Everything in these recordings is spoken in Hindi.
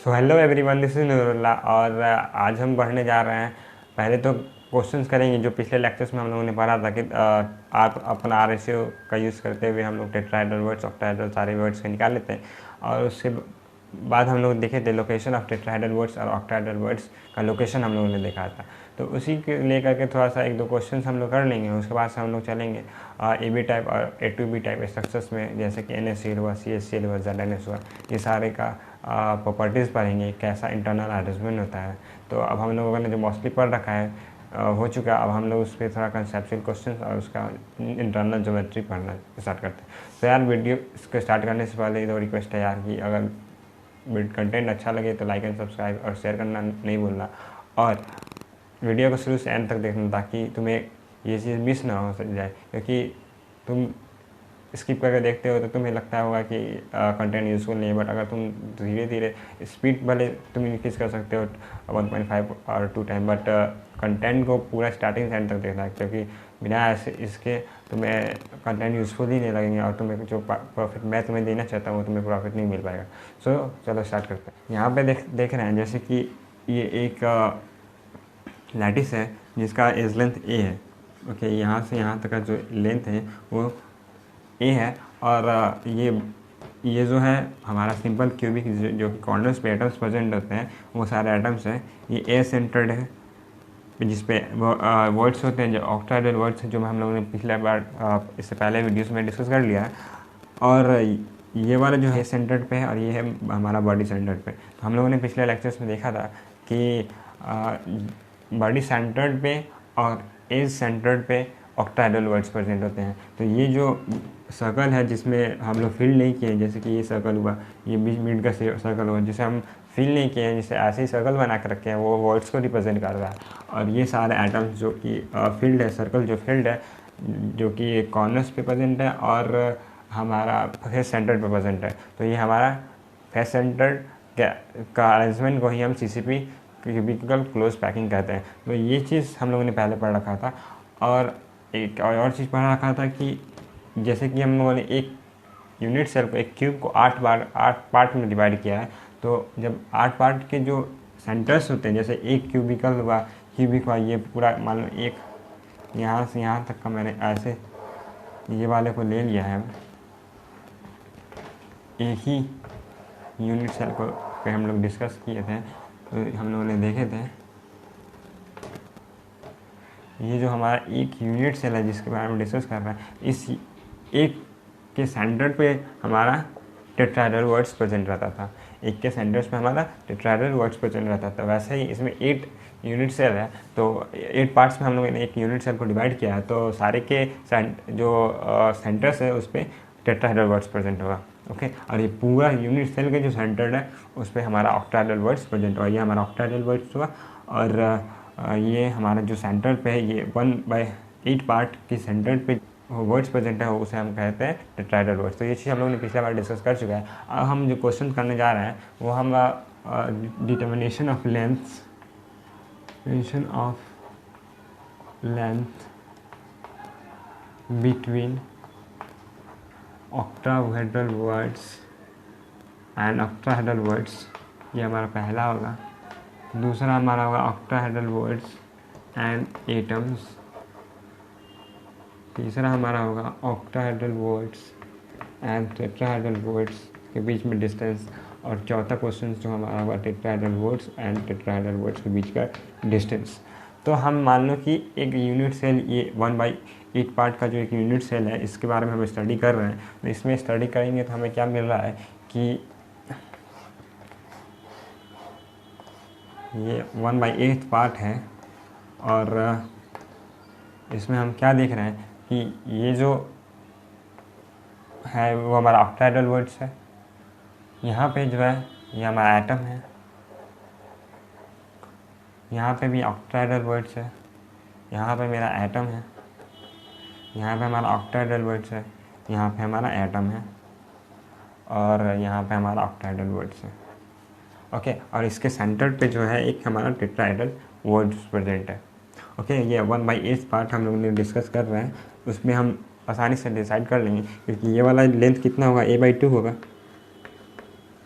So hello everyone, this is Noorullah और आज हम पढ़ने जा रहे हैं। पहले तो क्वेश्चंस करेंगे जो पिछले लेक्चर्स में हम लोगों ने पढ़ा था कि आप अपना आरएसओ का यूज़ करते हुए हम लोग टेट्राहेड्रल वर्ड्स, ऑक्टाहेड्रल सारे वर्ड्स को निकाल लेते हैं। और उसके बाद हम लोग देखे थे लोकेशन ऑफ टेट्राहेड्रल वर्ड्स और ऑक्टाहेड्रल वर्ड्स का लोकेशन हम लोगों ने देखा था। तो उसी के लेकर के थोड़ा सा एक दो क्वेश्चंस हम लोग कर लेंगे। उसके बाद से हम लोग चलेंगे ए बी टाइप और ए टू बी टाइप स्ट्रक्चर्स में, जैसे कि NaCl हुआ, CHCl हुआ, ZnS हुआ, ये सारे का प्रॉपर्टीज़ पढ़ेंगे, कैसा इंटरनल अरेंजमेंट होता है। तो अब हम लोगों ने जो मोस्टली पढ़ रखा है हो चुका है। अब हम लोग उस पर थोड़ा कंसेप्चुअल क्वेश्चन और उसका इंटरनल ज्योमेट्री पढ़ना स्टार्ट करते हैं। तो यार वीडियो इसको स्टार्ट करने से पहले तो रिक्वेस्ट है यार कि अगर कंटेंट अच्छा लगे तो लाइक एंड सब्सक्राइब और शेयर करना नहीं भूलना, और वीडियो को शुरू से एंड तक देखना ताकि तुम्हें ये चीज़ मिस ना हो जाए। क्योंकि तुम स्किप करके देखते हो तो तुम्हें लगता होगा कि कंटेंट यूज़फुल नहीं है, बट अगर तुम धीरे धीरे स्पीड भले तुम इंक्रीज कर सकते हो 1.5 और 2 टाइम, बट कंटेंट को पूरा स्टार्टिंग से एंड तक देखना है। क्योंकि बिना ऐसे इसके तुम्हें कंटेंट यूज़फुल ही नहीं लगेंगे और तुम्हें जो प्रॉफिट मैं तुम्हें देना चाहता हूँ वो तुम्हें प्रॉफिट नहीं मिल पाएगा। सो चलो स्टार्ट करते हैं। यहाँ पे देख रहे हैं जैसे कि ये एक लैटिस है जिसका एज लेंथ ए है। ओके, यहाँ से यहाँ तक का जो लेंथ है वो ए है, और ये जो है हमारा सिंपल क्यूबिक जो कि कॉर्नर्स पे एटम्स प्रेजेंट होते हैं वो सारे एटम्स हैं। ये ए सेंटर्ड है जिसपे वर्ड्स होते हैं जो ऑक्टाहेड्रल वर्ड्स हैं, जो हम लोगों ने पिछले बार इससे पहले वीडियोस में डिस्कस कर लिया है। और ये वाला जो है सेंटर्ड पे है और ये है हमारा बॉडी सेंटर्ड पे। तो हम लोगों ने पिछले लेक्चर्स में देखा था कि बॉडी सेंटर्ड पे और एज सेंटर्ड पे ऑक्टाहेड्रल वर्ड्स प्रेजेंट होते हैं। तो ये जो सर्कल है जिसमें हम लोग फिल नहीं किए, जैसे कि ये सर्कल हुआ, ये बीच मिड का सर्कल हुआ जिसे हम फिल नहीं किए हैं, जिसे ऐसे ही सर्कल बना कर रखे हैं, वो वर्ड्स को रिप्रेजेंट कर रहा है। और ये सारे एटम्स जो कि फील्ड है, सर्कल जो फील्ड है जो कि कॉर्नर्स पे प्रेजेंट है और हमारा फेस सेंटर पे प्रेजेंट है। तो ये हमारा फेस सेंटर का अरेंजमेंट को ही हम CCP क्यूबिकल क्लोज पैकिंग कहते हैं। तो ये चीज़ हम लोगों ने पहले पढ़ रखा था। और एक और चीज़ पढ़ रखा था कि जैसे कि हम लोगों ने एक यूनिट सेल को, एक क्यूब को 8 पार्ट में डिवाइड किया है। तो जब 8 पार्ट के जो सेंटर्स होते हैं, जैसे एक क्यूबिकल हुआ, ये पूरा मान लो एक यहाँ से यहाँ तक का मैंने ऐसे ये वाले को ले लिया है। एक ही यूनिट सेल को पे हम लोग डिस्कस किए थे, तो हम लोगों ने देखे थे ये जो हमारा एक यूनिट सेल है जिसके बारे में डिस्कस कर रहे हैं, इस एक के सेंटर पे हमारा टेट्राहेड्रल वर्ड्स प्रेजेंट रहता था। एक के सेंटर्स पे हमारा टेट्राहेड्रल वर्ड्स प्रेजेंट रहता था। वैसे ही इसमें 8 यूनिट सेल है, तो 8 पार्ट्स में हम लोगों ने एक यूनिट सेल को डिवाइड किया है। तो सारे के जो सेंटर्स है उस पर टेट्राहेड्रल वर्ड्स प्रेजेंट होगा। ओके, और ये पूरा यूनिट सेल के जो सेंटर है उस पर हमारा ऑक्टाहेड्रल वर्ड्स प्रेजेंट हुआ। ये हमारा ऑक्टाहेड्रल वर्ड्स हुआ। और ये हमारा जो सेंटर पे है, ये 1/8 पार्ट के सेंटर पे वर्ड्स प्रेजेंट है, उसे हम कहते हैं टेट्राहेड्रल वर्ड्स। तो ये चीज़ हम लोगों ने पिछले बार डिस्कस कर चुका है। अब हम जो क्वेश्चन करने जा रहे हैं वो हम determination of length between octahedral words and octahedral words, ये हमारा पहला होगा। दूसरा हमारा होगा ऑक्टाहेड्रल वर्ड्स एंड एटम्स। तीसरा हमारा होगा octahedral words and tetrahedral words के बीच में डिस्टेंस। और चौथा क्वेश्चन जो हमारा होगा tetrahedral words and tetrahedral words के बीच का डिस्टेंस। तो हम मान लो कि एक यूनिट सेल, ये 1/8 पार्ट का जो एक यूनिट सेल है, इसके बारे में हम स्टडी कर रहे हैं। तो इसमें स्टडी करेंगे तो हमें क्या मिल रहा है कि ये 1/8 पार्ट है। और इसमें हम क्या देख रहे हैं कि ये जो है वो हमारा ऑक्टाहेड्रल वर्ड्स है। यहाँ पे जो है ये हमारा एटम है, यहाँ पे भी ऑक्टाहेड्रल वर्ड्स है, यहाँ पे मेरा एटम है, यहाँ पे हमारा ऑक्टाहेड्रल वर्ड्स है, यहाँ पे हमारा एटम है, और यहाँ पे हमारा ऑक्टाहेड्रल वर्ड्स है। ओके, और इसके सेंटर पे जो है एक हमारा टेट्राहेड्रल वर्ड्स प्रेजेंट है। ओके, ये 1/8 पार्ट हम लोग डिस्कस कर रहे हैं, उसमें हम आसानी से डिसाइड कर लेंगे। क्योंकि ये वाला लेंथ कितना होगा, a/2 होगा।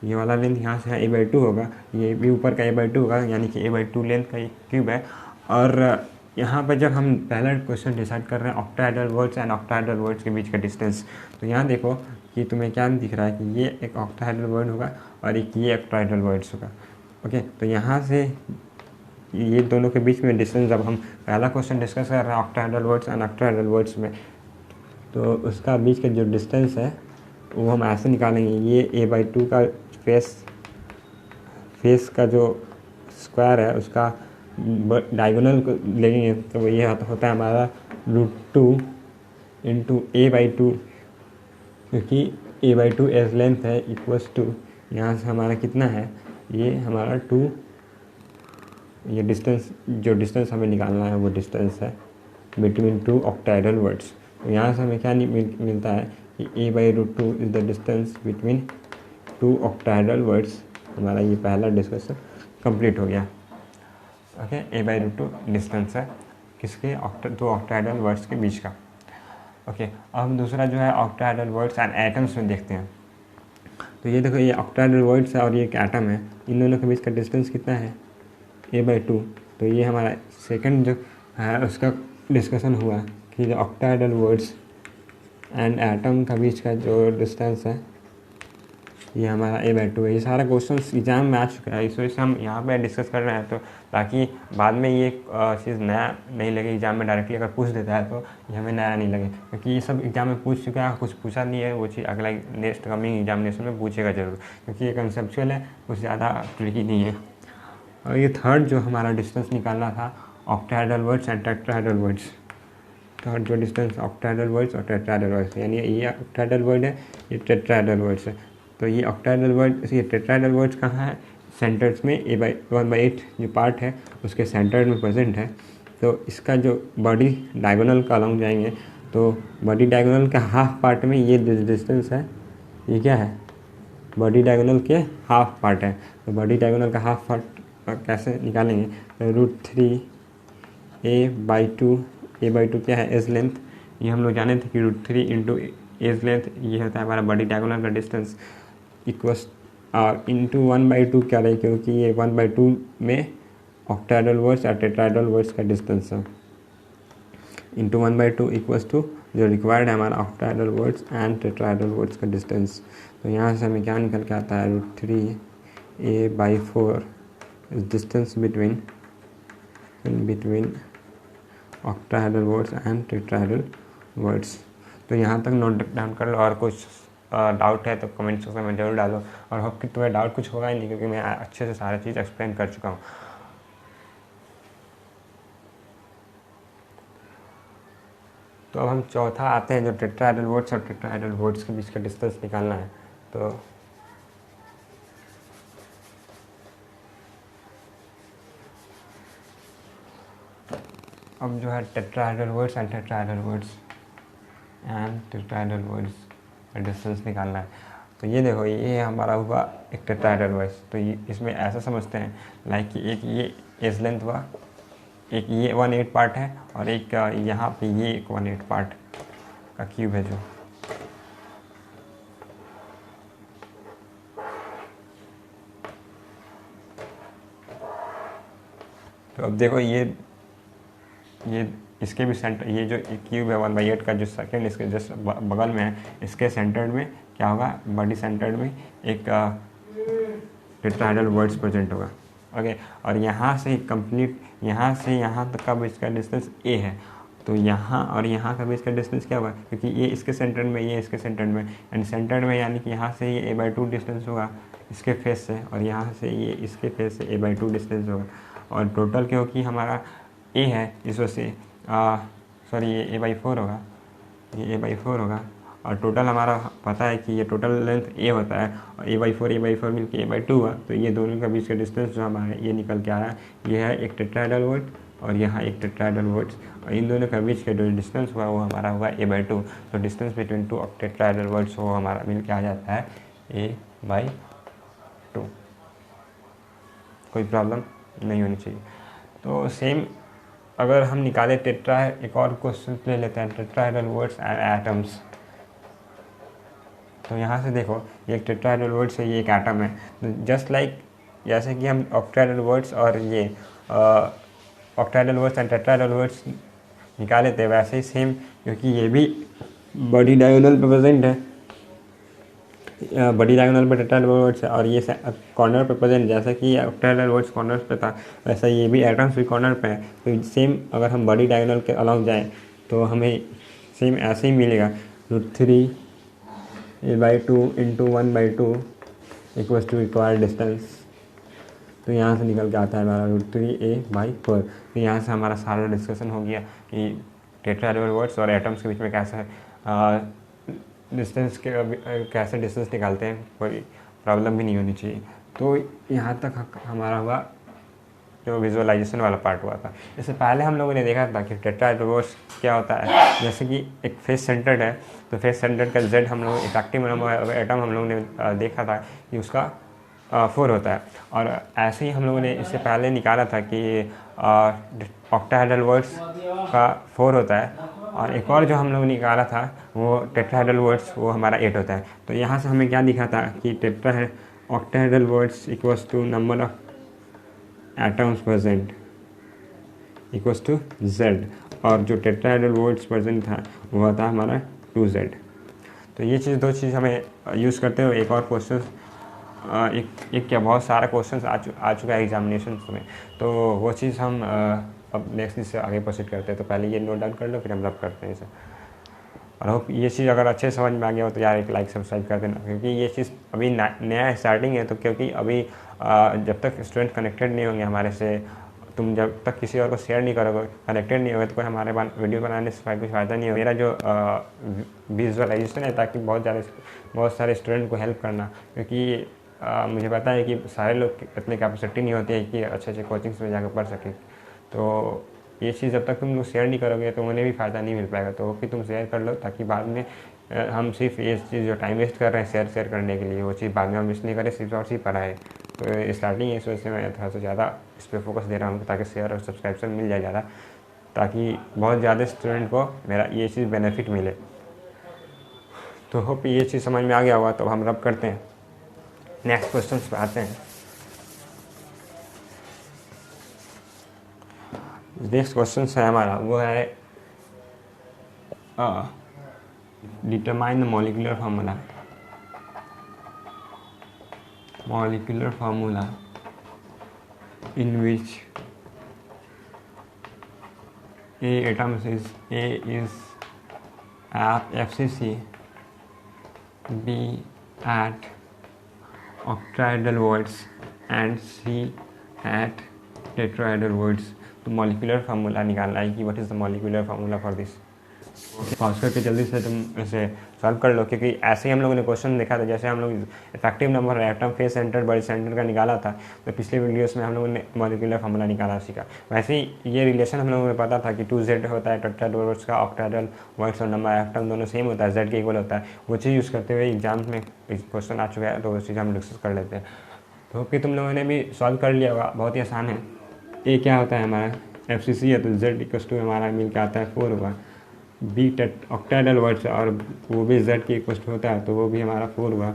ये वाला लेंथ यहाँ से a/2 होगा, ये भी ऊपर का a/2 होगा, यानी कि a/2 लेंथ का क्यूब है। और यहाँ पर जब हम पहला क्वेश्चन डिसाइड कर रहे हैं octahedral words and octahedral words के बीच का डिस्टेंस, तो यहाँ देखो कि तुम्हें क्या दिख रहा है कि ये एक ऑक्टाहेड्रल वर्ड होगा और एक ये ऑक्टाहेड्रल वर्ड्स होगा। ओके, तो यहाँ से ये दोनों के बीच में डिस्टेंस, जब हम पहला क्वेश्चन डिस्कस कर रहे हैं octahedral words and octahedral words में, तो उसका बीच का जो डिस्टेंस है वो हम ऐसे निकालेंगे, ये a/2 का फेस का जो स्क्वायर है उसका डायगोनल को लेंगे, तो ये होता है हमारा √2 इंटू a/2, क्योंकि a/2 एज लेंथ है इक्वल्स टू, यहाँ से हमारा कितना है, ये हमारा 2, ये डिस्टेंस, जो डिस्टेंस हमें निकालना है वो डिस्टेंस है बिटवीन 2 ऑक्टाहेड्रल वर्ड्स। तो यहाँ से हमें क्या मिलता है कि a/√2 is the distance between 2 octahedral words. हमारा ये पहला डिस्कशन कंप्लीट हो गया। ओके, a/√2 डिस्टेंस है किसके, 2 ऑक्टाहेड्रल वर्ड्स के बीच का। ओके, अब दूसरा जो है ऑक्टाहेड्रल वर्ड्स एंड एटम्स में देखते हैं। तो ये देखो, ये ऑक्टाहेड्रल वर्ड्स है और ये एक एटम है, इन दोनों के बीच का डिस्टेंस कितना है, a/2। तो ये हमारा सेकंड जो है उसका डिस्कशन हुआ कि जो ऑक्टाहेड्रल वर्ड्स एंड एटम का बीच का जो डिस्टेंस है ये हमारा a/2 है। ये सारा क्वेश्चन एग्जाम में आ चुका है, इस वजह से हम यहाँ पे डिस्कस कर रहे हैं, तो ताकि बाद में ये चीज़ नया नहीं लगे, एग्जाम में डायरेक्टली अगर पूछ देता है तो ये हमें नया नहीं लगे, क्योंकि ये सब एग्जाम में पूछ चुका है, कुछ पूछा नहीं है वो चीज़ अगला नेक्स्ट कमिंग एग्जामिनेशन में पूछेगा जरूर, क्योंकि ये कंसेप्चुअल है, कुछ ज़्यादा ट्रिकी नहीं है। और ये थर्ड जो हमारा डिस्टेंस निकालना था octahedral words and tetrahedral words, third जो डिस्टेंस ऑक्टाहेड्रल वर्ड्स और टेट्राहेड्रल वर्ड्स, यानी ये ऑक्टाहेड्रल वर्ड है, ये टेट्राहेड्रल वर्ड्स है। तो ये ऑक्टाहेड्रल वर्ड, ये टेट्राहेड्रल वर्ड्स कहाँ है, सेंटर्स में a/1/8 जो पार्ट है उसके सेंटर में प्रेजेंट है। तो इसका जो बॉडी डायगोनल का अलॉन्ग जाएंगे, तो बॉडी डायगोनल का हाफ पार्ट में ये डिस्टेंस है, ये क्या है, बॉडी डायगोनल के हाफ पार्ट है। तो बॉडी डायगोनल का हाफ पार्ट कैसे निकालेंगे, तो √3 a/2 क्या है, एज लेंथ, ये हम लोग जाने थे कि √3 इंटू एज लेंथ ये होता है हमारा बॉडी डायगोनल का डिस्टेंस, इक्वस इंटू 1/2 क्या रहे, क्योंकि ये 1/2 में ऑक्टाहेड्रल वर्ड्स और टेट्राहेड्रल वर्ड्स का डिस्टेंस है, इंटू 1/2 इक्वल्स टू जो रिक्वायर्ड है हमारा octahedral words and tetrahedral voids का डिस्टेंस। तो यहाँ से हमें क्या निकल के आता है, √3 a/4 is distance between octahedral words and tetrahedral words. तो यहाँ तक नोट डाउन कर लो, और कुछ डाउट है तो कमेंट सेक्शन में जरूर डालो, और होप कि तुम्हें डाउट कुछ होगा ही नहीं, क्योंकि मैं अच्छे से सारी चीज़ एक्सप्लेन कर चुका हूँ। तो अब हम चौथा आते हैं, जो टेट्राहेड्रल वर्ड्स और टेट्राहेड्रल वर्ड्स के बीच का डिस्टेंस निकालना है। तो अब जो है tetrahedral words and tetrahedral voids का डिस्टेंस निकालना है। तो ये देखो, ये हमारा हुआ एक टेट्राहेड्रल वर्ड्स। तो ये इसमें ऐसा समझते हैं लाइक कि एक ये एज लेंथ हुआ, एक ये 1/8 पार्ट है, और एक यहाँ पे ये एक 1/8 पार्ट का क्यूब है जो। तो अब देखो, ये इसके भी सेंटर, ये जो क्यूब है 1/8 का जो सेकंड इसके जस्ट बगल में है, इसके सेंटर में क्या होगा, बॉडी सेंटर में एक टेट्राहेड्रल वर्ड्स प्रेजेंट होगा। ओके, और यहाँ से कंप्लीट, यहाँ से यहाँ तक का बीच का डिस्टेंस a है। तो यहाँ और यहाँ का बीच का डिस्टेंस क्या होगा, क्योंकि ये इसके सेंटर में, ये इसके सेंटर में, यानी सेंटर में, यानी कि यहाँ से ये a/2 डिस्टेंस होगा इसके फेस से, और यहाँ से ये इसके फेस से a/2 डिस्टेंस होगा। और टोटल क्योंकि हमारा a है इस वजह से सॉरी ये a/4 होगा, ये a/4 होगा, और टोटल हमारा पता है कि ये टोटल लेंथ a होता है, और a/4 मिल के a/2 हुआ। तो ये दोनों के बीच का डिस्टेंस जो हमारा ये निकल के आ रहा है, ये है एक टेट्राहेड्रल वर्ड और यहाँ एक टेट्राहेड्रल वर्ड्स, और इन दोनों के बीच का जो डिस्टेंस हुआ वो हमारा हुआ a/2। तो डिस्टेंस बिटवीन 2 टेट्राहेड्रल वर्ड्स वो हमारा मिल के आ जाता है a/2। कोई प्रॉब्लम नहीं होनी चाहिए। तो सेम अगर हम निकाले एक और क्वेश्चन ले लेते हैं, टेट्राहेड्रल वर्ड्स एंड एटम्स। तो यहाँ से देखो ये एक टेट्राहेड्रल वर्ड्स है, ये एक एटम है। तो जस्ट लाइक जैसे कि हम ऑक्टाहेड्रल वर्ड्स और ये octahedral words and tetrahedral words निकाले थे, वैसे ही सेम, क्योंकि ये भी बड़ी डायगोनल पे प्रेजेंट है, बड़ी डायगोनल पे टेट्राहेड्रल वर्ड्स है, और ये कॉर्नर पे प्रेजेंट, जैसा कि ऑक्टाहेड्रल वर्ड्स कॉर्नर पे था वैसा ये भी एटम्स भी कॉर्नर पे है। तो सेम अगर हम बड़ी डायगोनल के अलॉन्ग जाएँ तो हमें सेम ऐसे ही मिलेगा, √3a/2 × 1/2 equals to required distance. तो यहाँ से निकल के आता है हमारा √3a/4। तो यहाँ से हमारा सारा डिस्कशन हो गया कि टेट्राहेड्रल वर्ड्स और एटम्स के बीच में कैसे डिस्टेंस कैसे डिस्टेंस निकालते हैं, कोई प्रॉब्लम भी नहीं होनी चाहिए। तो यहाँ तक हमारा हुआ जो विजुअलाइजेशन वाला पार्ट हुआ था। इससे पहले हम लोगों ने देखा था कि टेट्राहेड्रल वर्ड्स क्या होता है, जैसे कि एक फेस सेंटर्ड है, तो फेस सेंटर्ड का Z हम लोग इफेक्टिव नंबर एटम हम लोगों ने देखा था कि उसका 4 होता है। और ऐसे ही हम लोगों ने इससे पहले निकाला था कि ऑक्टाहेड्रल वर्ड्स का 4 होता है, और एक और जो हम लोग निकाला था वो टेट्राहेड्रल वर्ड्स, वो हमारा 8 होता है। तो यहाँ से हमें क्या दिखा था कि octahedral voids equals to number of atoms present equals to Z, और जो टेट्राहेड्रल वर्ड्स प्रेजेंट था वो था हमारा 2Z। तो ये चीज़, दो चीज़ हमें यूज़ करते हुए एक और क्वेश्चन, एक क्या बहुत सारा क्वेश्चन आ चुका है एग्जामिनेशन में, तो वो चीज़ हम अब नेक्स्ट से आगे प्रोसीड करते हैं। तो पहले ये नोट डाउन कर लो, फिर हम रब करते हैं इसे। और होप ये चीज़ अगर अच्छे समझ में आ गया हो तो यार एक लाइक सब्सक्राइब कर देना, क्योंकि ये चीज़ अभी नया स्टार्टिंग है। तो क्योंकि अभी जब तक स्टूडेंट कनेक्टेड नहीं होंगे हमारे से, तुम जब तक किसी और को शेयर नहीं करोगे, कनेक्टेड नहीं होगे, तो कोई हमारे वीडियो बनाने से कुछ फ़ायदा नहीं होगा। मेरा जो विजुअलाइजेशन है, ताकि बहुत सारे स्टूडेंट को हेल्प करना, क्योंकि मुझे पता है कि सारे लोग इतनी कैपेसिटी नहीं होती है कि अच्छे कोचिंग्स में जाकर पढ़ सकें। तो ये चीज़ जब तक तुम लोग शेयर नहीं करोगे तो उन्हें भी फ़ायदा नहीं मिल पाएगा। तो कि तुम शेयर कर लो, ताकि बाद में हम सिर्फ ये चीज़ जो टाइम वेस्ट कर रहे हैं शेयर करने के लिए, वो चीज़ बाद में हम वेस्ट नहीं करें, सिर्फ और सिर्फ पढ़ाए। तो स्टार्टिंग है, इस वजह से मैं थोड़ा सा ज़्यादा इस पर फोकस दे रहा हूँ, ताकि शेयर और सब्सक्रिप्शन मिल जाए ज़्यादा, ताकि बहुत ज़्यादा स्टूडेंट को मेरा ये चीज़ बेनिफिट मिले। तो होप ये चीज़ समझ में आ गया होगा। तो हम रब करते हैं, नेक्स्ट क्वेश्चन पे आते हैं। नेक्स्ट क्वेश्चन है हमारा, वो है determine the molecular formula in which A atoms is at FCC, B at octahedral words and C at tetrahedral words। तो मॉलिक्यूलर फार्मूला निकालना है कि what is the molecular formula for this. Pause करके जल्दी से तुम इसे सॉल्व कर लो, क्योंकि ऐसे ही हम लोगों ने क्वेश्चन देखा था। जैसे हम लोग effective number atom face centre बड़ी सेंटर का निकाला था, तो पिछले वीडियोस में हम लोगों ने मॉलिक्यूलर फार्मूला निकाला सीखा। वैसे ही ये रिलेशन हम लोगों को पता था कि 2Z होता है टेट्राहेड्रल वर्ड्स का, ऑक्टाहेड्रल वर्ड्स और नंबर एटम दोनों सेम होता है, Z के इक्वल होता है। वो चीज़ यूज़ करते हुए एग्जाम्स में क्वेश्चन आ चुका है, तो वो चीज़ हम डिस्कस कर लेते हैं। तो कि तुम लोगों ने भी सॉल्व कर लिया होगा, बहुत ही आसान है। ए क्या होता है हमारा FCC है, तो Z इक्वल टू हमारा मिल के आता है 4 होगा। B ऑक्टाहेड्रल वर्ड्स और वो भी Z के इक्वल होता है, तो वो भी हमारा 4 हुआ।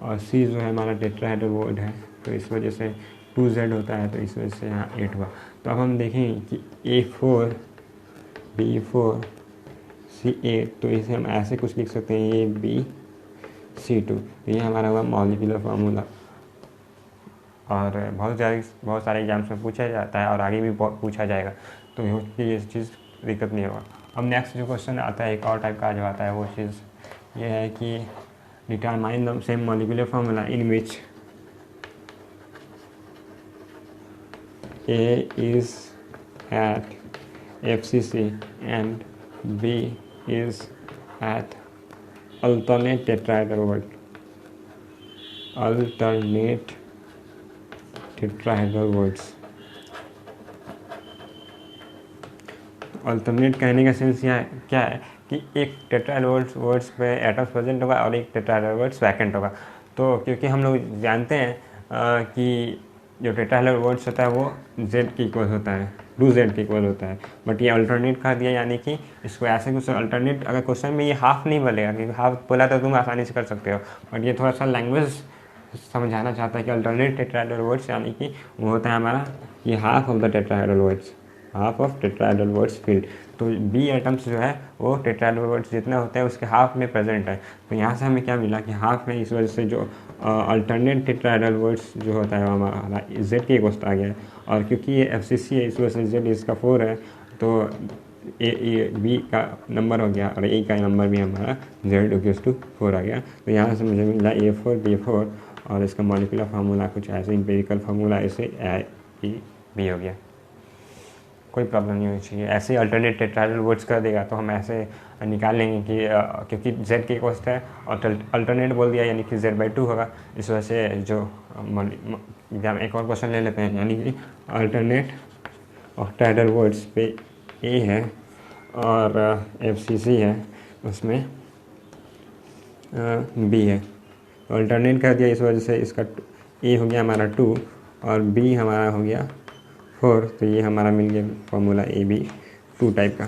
और C जो है हमारा टेट्राहेड्रल वर्ड है, तो इस वजह से 2Z होता है, तो इस वजह से यहाँ 8 हुआ। तो अब हम देखें कि A4 B4 C8, तो इसे हम ऐसे कुछ लिख सकते हैं AB C2। तो ये हमारा हुआ मॉलिक्यूलर फार्मूला, और बहुत सारे एग्जाम्स में पूछा जाता है और आगे भी पूछा जाएगा, तो ये चीज़ दिक्कत नहीं होगा। अब नेक्स्ट जो क्वेश्चन आता है एक और टाइप का जो आता है, वो चीज़ ये है कि determine the same molecular formula in which A is at FCC and B is at alternate tetrahedral word, alternate tetrahedral words। Alternate कहने का सेंस क्या है कि एक टेट्राहेड्रल वर्ड्स पे एटम्स प्रेजेंट होगा और एक टेट्राहेड्रल वर्ड्स वैकेंट होगा। तो क्योंकि हम लोग जानते हैं कि जो टेट्राहेड्रल वर्ड्स होता है वो z के इक्वल होता है, 2z के इक्वल होता है। बट ये अल्टरनेट कर दिया, यानी कि इसको ऐसे कुछ अल्टरनेट, अगर क्वेश्चन में ये हाफ नहीं बोलेगा, क्योंकि हाफ बोला तो तुम आसानी से कर सकते हो, बट ये थोड़ा सा लैंग्वेज समझाना चाहता है कि अल्टरनेट टेट्राहेड्रल वर्ड्स, यानी कि वो होता है हमारा ये half of the tetrahedral words, half of tetrahedral words field. तो बी एटम्स जो है वो टेट्राहेड्रल वर्ड्स जितना होता है उसके हाफ में प्रेजेंट है। तो यहाँ से हमें क्या मिला कि हाफ में, इस वजह से जो अल्टरनेट टेट्राहेड्रल वर्ड्स जो होता है वो हमारा जेड के इक्वल आ गया है। और क्योंकि ये FCC है इस वजह से जेड इसका 4 है, तो ए बी का नंबर हो गया और ए का नंबर भी हमारा जेड इक्वल्स टू 4 आ गया। तो यहाँ से मुझे मिला A4 B4 और इसका मॉलिक्यूलर फार्मूला कुछ ऐसे, इंपेरिकल फार्मूला ऐसे बी हो गया। कोई प्रॉब्लम नहीं होनी चाहिए। ऐसे अल्टरनेट टेट्राहेड्रल वर्ड्स कर देगा तो हम ऐसे निकाल लेंगे कि क्योंकि z के कॉस्ट है और अल्टरनेट बोल दिया यानी कि z/2 होगा। इस वजह से जो एक और क्वेश्चन ले लेते हैं, यानी कि अल्टरनेट ऑक्टाहेड्रल वर्ड्स पे a है और FCC है, उसमें b है। अल्टरनेट कर दिया, इस वजह से इसका a हो गया हमारा 2 और b हमारा हो गया 4। तो ये हमारा मिल गया फॉर्मूला AB2 टाइप का।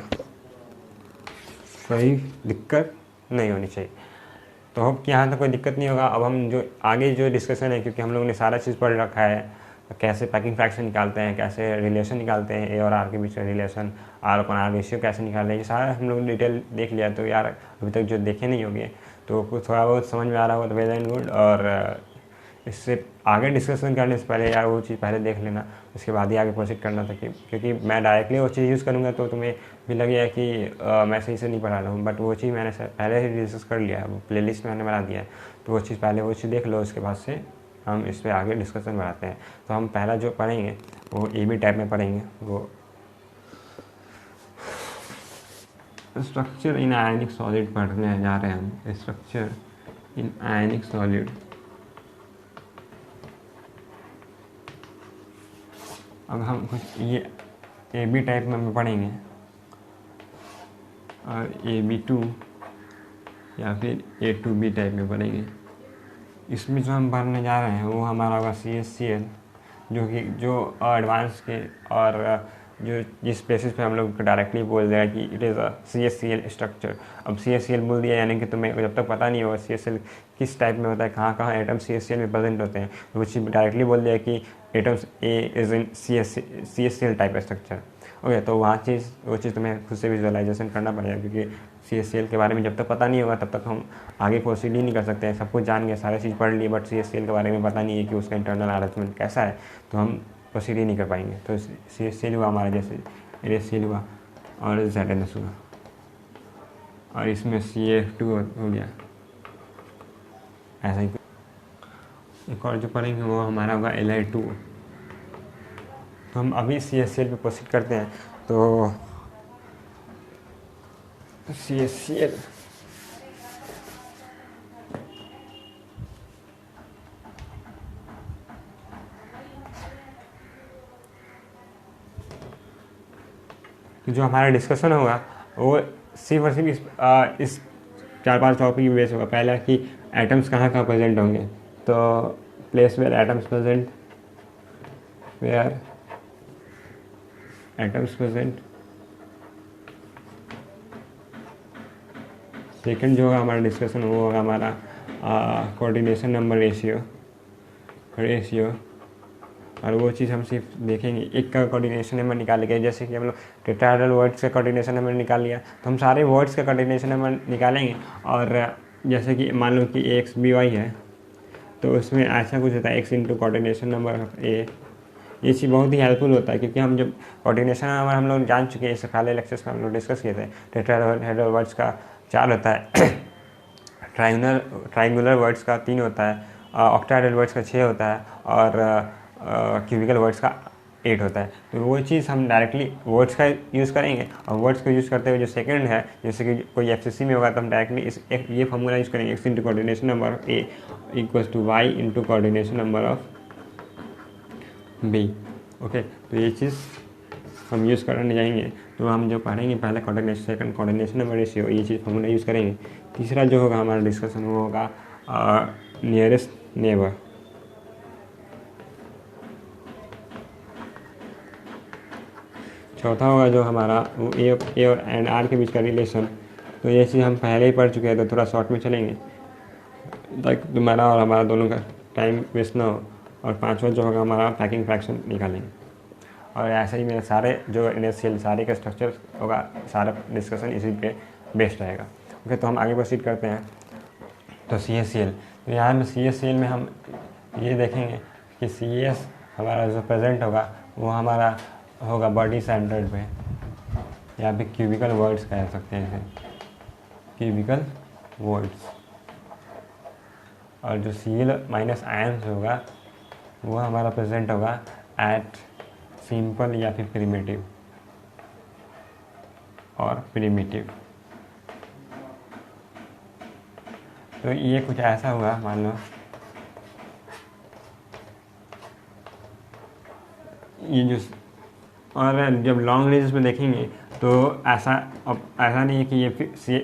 कोई दिक्कत नहीं होनी चाहिए। तो होप कि यहाँ तक कोई दिक्कत नहीं होगा। अब हम जो आगे जो डिस्कशन है, क्योंकि हम लोगों ने सारा चीज़ पढ़ रखा है, कैसे पैकिंग फ्रैक्शन निकालते हैं, कैसे रिलेशन निकालते हैं ए और आर के बीच का रिलेशन, R/R रेशियो कैसे निकालते हैं, ये सारा हम लोग डिटेल देख लिया। तो यार अभी तक जो देखे नहीं होंगे तो कुछ थोड़ा बहुत समझ में आ रहा होगा तो वेल एंड गुड। और इससे आगे डिस्कशन करने से पहले यार वो चीज़ पहले देख लेना, उसके बाद ही आगे प्रोसीड करना था। क्योंकि मैं डायरेक्टली वो चीज़ यूज़ करूँगा तो तुम्हें भी लगेगा कि मैं सही से नहीं पढ़ा रहा हूँ, बट वो चीज़ मैंने पहले ही डिस्कस कर लिया है, वो प्लेलिस्ट मैंने बना दिया है। तो वो चीज़ पहले वो चीज़ देख लो, उसके बाद से हम इस पर आगे डिस्कशन बढ़ाते हैं। तो हम पहला जो पढ़ेंगे वो AB टाइप में पढ़ेंगे, वो स्ट्रक्चर इन आयनिक सॉलिड पढ़ने जा रहे हैं हम। Structure in ionic solid. अब हम कुछ ये AB टाइप में पढ़ेंगे और AB2 या फिर A2B टाइप में पढ़ेंगे। इसमें जो हम पढ़ने जा रहे हैं वो हमारा होगा CaCl, जो कि जो एडवांस के और जो जिस बेसिस पे हम लोग डायरेक्टली बोल देगा कि it is a CaCl structure. अब CaCl बोल दिया यानी कि तुम्हें जब तक पता नहीं होगा CaCl किस टाइप में होता है, कहाँ कहाँ एटम CaCl में प्रेजेंट होते हैं, तो वो चीज़ डायरेक्टली बोल दिया कि atoms A is in CaCl type structure. Okay, तो वो चीज़ तुम्हें खुद से विजुअलाइजेशन करना पड़ेगा, क्योंकि CaCl के बारे में जब तक पता नहीं होगा तब तक हम आगे प्रोसीड ही नहीं कर सकते हैं। सब कुछ जान गए, सारी चीज़ पढ़ ली, बट CaCl के बारे में पता नहीं है कि उसका इंटरनल अरेंजमेंट कैसा है, तो हम प्रोसीड ही नहीं कर पाएंगे। तो CaCl हुआ हमारा, जैसे ACl हुआ और ZNS हुआ, और इसमें CF2 हो गया, ऐसा ही। एक और जो पढ़ेंगे वो हमारा होगा Li2। तो हम अभी CaCl पे प्रोसीड करते हैं। तो CaCl तो जो हमारा डिस्कशन होगा वो सिर्फ और सिर्फ इस 4-5 टॉपिक बेस होगा। पहला कि एटम्स कहाँ कहाँ प्रेजेंट होंगे, तो place where atoms present, where atoms present. Second जो होगा हमारा डिस्कशन वो होगा हमारा कोऑर्डिनेशन नंबर रेशियो। और वो चीज़ हम सिर्फ देखेंगे, एक का कोऑर्डिनेशन नंबर निकालेंगे। जैसे कि हम लोग टेट्राहेड्रल वर्ड्स का कोऑर्डिनेशन नंबर निकाल लिया, तो हम सारे वर्ड्स का कोऑर्डिनेशन नंबर निकालेंगे। और जैसे कि मान लो कि AXBY है, तो उसमें ऐसा कुछ होता है X into coordination number of A। ये चीज़ बहुत ही हेल्पफुल होता है, क्योंकि हम जब कोऑर्डिनेशन नंबर हम लोग जान चुके हैं, इससे पहले लेक्चर्स में हम लोग डिस्कस किए थे। टेट्राहेड्रल वर्ड्स का 4 होता है, ट्राइंगुलर वर्ड्स का 3 होता है, ऑक्टाहेड्रल वर्ड्स का 6 होता है, और क्यूबिकल वर्ड्स का 8 होता है। तो वो चीज़ हम डायरेक्टली वर्ड्स का यूज़ करेंगे, और वर्ड्स को यूज़ करते हुए जो सेकंड है, जैसे कि कोई FCC में होगा तो हम डायरेक्टली ये फार्मूला यूज़ करेंगे, X into coordination number of A equals to Y into coordination number of B। Okay, तो ये चीज़ हम यूज़ करने जाएंगे। तो हम जो पढ़ेंगे पहले coordination, second coordination number ratio, ये चीज़ फार्मूला यूज़ करेंगे। तीसरा जो होगा हमारा डिस्कशन वो होगा नियरेस्ट नेबर। चौथा होगा जो हमारा वो ए और एंड आर के बीच का रिलेशन। तो ये चीज़ हम पहले ही पढ़ चुके हैं, तो थोड़ा शॉर्ट में चलेंगे ताकि तुम्हारा और हमारा दोनों का टाइम वेस्ट ना हो। और पांचवा जो होगा हमारा पैकिंग फ्रैक्शन निकालेंगे। और ऐसे ही मेरे सारे जो NaCl सारे का स्ट्रक्चर होगा, सारा डिस्कशन इसी पे बेस्ड रहेगा। ओके, तो हम आगे प्रोसीड करते हैं। तो CaCl, तो यहाँ में CaCl में हम ये देखेंगे कि CS हमारा जो प्रेजेंट होगा वो हमारा होगा बॉडी सेंटर्ड पे, या फिर क्यूबिकल वर्ड्स कह सकते हैं इसे, क्यूबिकल वर्ड्स। और जो Cl माइनस आयन्स होगा वो हमारा प्रेजेंट होगा एट सिंपल या फिर प्रिमिटिव और प्रिमिटिव। तो ये कुछ ऐसा हुआ, मान लो ये जो, और जब लॉन्ग रेंज में देखेंगे तो ऐसा नहीं है कि ये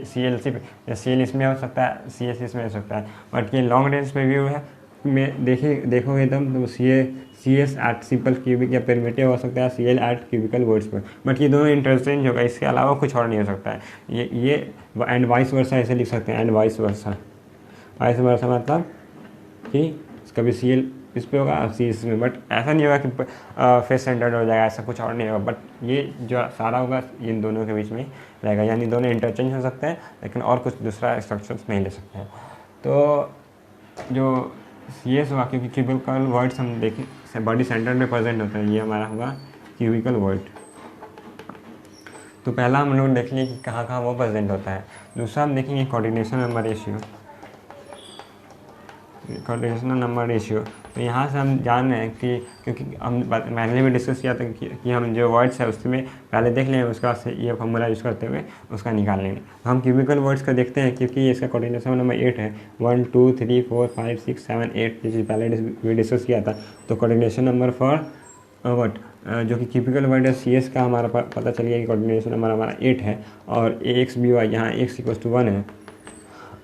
CL सिर्फ CL इसमें हो सकता है, CS इसमें हो सकता है, बट ये लॉन्ग रेंज में व्यू है में देखोगे तो CS एट सिंपल क्यूबिक या प्रिमिटिव हो सकता है, CL एट क्यूबिकल वर्ड्स पर, बट ये दोनों इंटरचेंज होगा, इसके अलावा कुछ और नहीं हो सकता है। ये एंड वाइस वर्सा ऐसे लिख सकते हैं, एंड वाइस वर्सा मतलब कि कभी CL इस पे होगा और CS में, बट ऐसा नहीं होगा कि फेस सेंटर्ड हो जाएगा, ऐसा कुछ और नहीं होगा। बट ये जो सारा होगा इन दोनों के बीच में रहेगा, यानी दोनों इंटरचेंज हो सकते हैं लेकिन और कुछ दूसरा स्ट्रक्चर्स नहीं ले सकते हैं। तो जो CS हुआ, क्योंकि क्यूबिकल वर्ड्स हम देखें बॉडी सेंटर में प्रेजेंट होते हैं, ये हमारा होगा क्यूबिकल वर्ड। तो पहला हम लोग देख लिए कि कहाँ कहाँ वो प्रेजेंट होता है। दूसरा हम देखेंगे coordination number ratio, coordination number ratio. तो यहाँ से हम जान रहे हैं कि क्योंकि हम पहले भी डिस्कस किया था कि हम जो वर्ड्स है उसमें पहले देख लें, उसका ये फॉर्मूला यूज़ करते हुए उसका निकाल लेंगे। हम क्यूबिकल वर्ड्स का देखते हैं क्योंकि इसका कोऑर्डिनेशन नंबर 8 है, 1 2 3 4 5 6 7 8 जैसे पहले भी डिस्कस किया था। तो कोऑर्डिनेशन नंबर फॉर वर्ड जो कि क्यूबिकल वर्ड है CS का हमारा पता चल गया कि कोऑर्डिनेशन नंबर हमारा 8 है, और AX भी हुआ, यहाँ x = 1 है,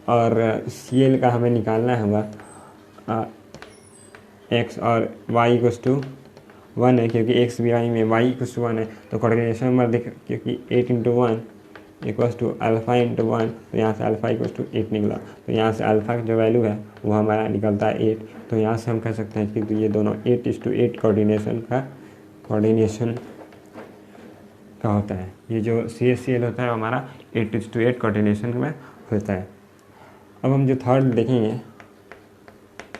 और CL का हमें निकालना होगा x और y = 1 है, क्योंकि x भी y में y = 1 है। तो कोऑर्डिनेशन नंबर देख, क्योंकि 8 × 1 = अल्फ़ा × 1, तो यहाँ से अल्फ़ा = 8 निकला। तो यहाँ से अल्फ़ा की जो वैल्यू है वो हमारा निकलता है 8। तो यहाँ से हम कह सकते हैं कि ये दोनों 8:8 कोऑर्डिनेशन का होता है। ये जो CaCl होता है हमारा 8:8 कोऑर्डिनेशन में होता है। अब हम जो थर्ड देखेंगे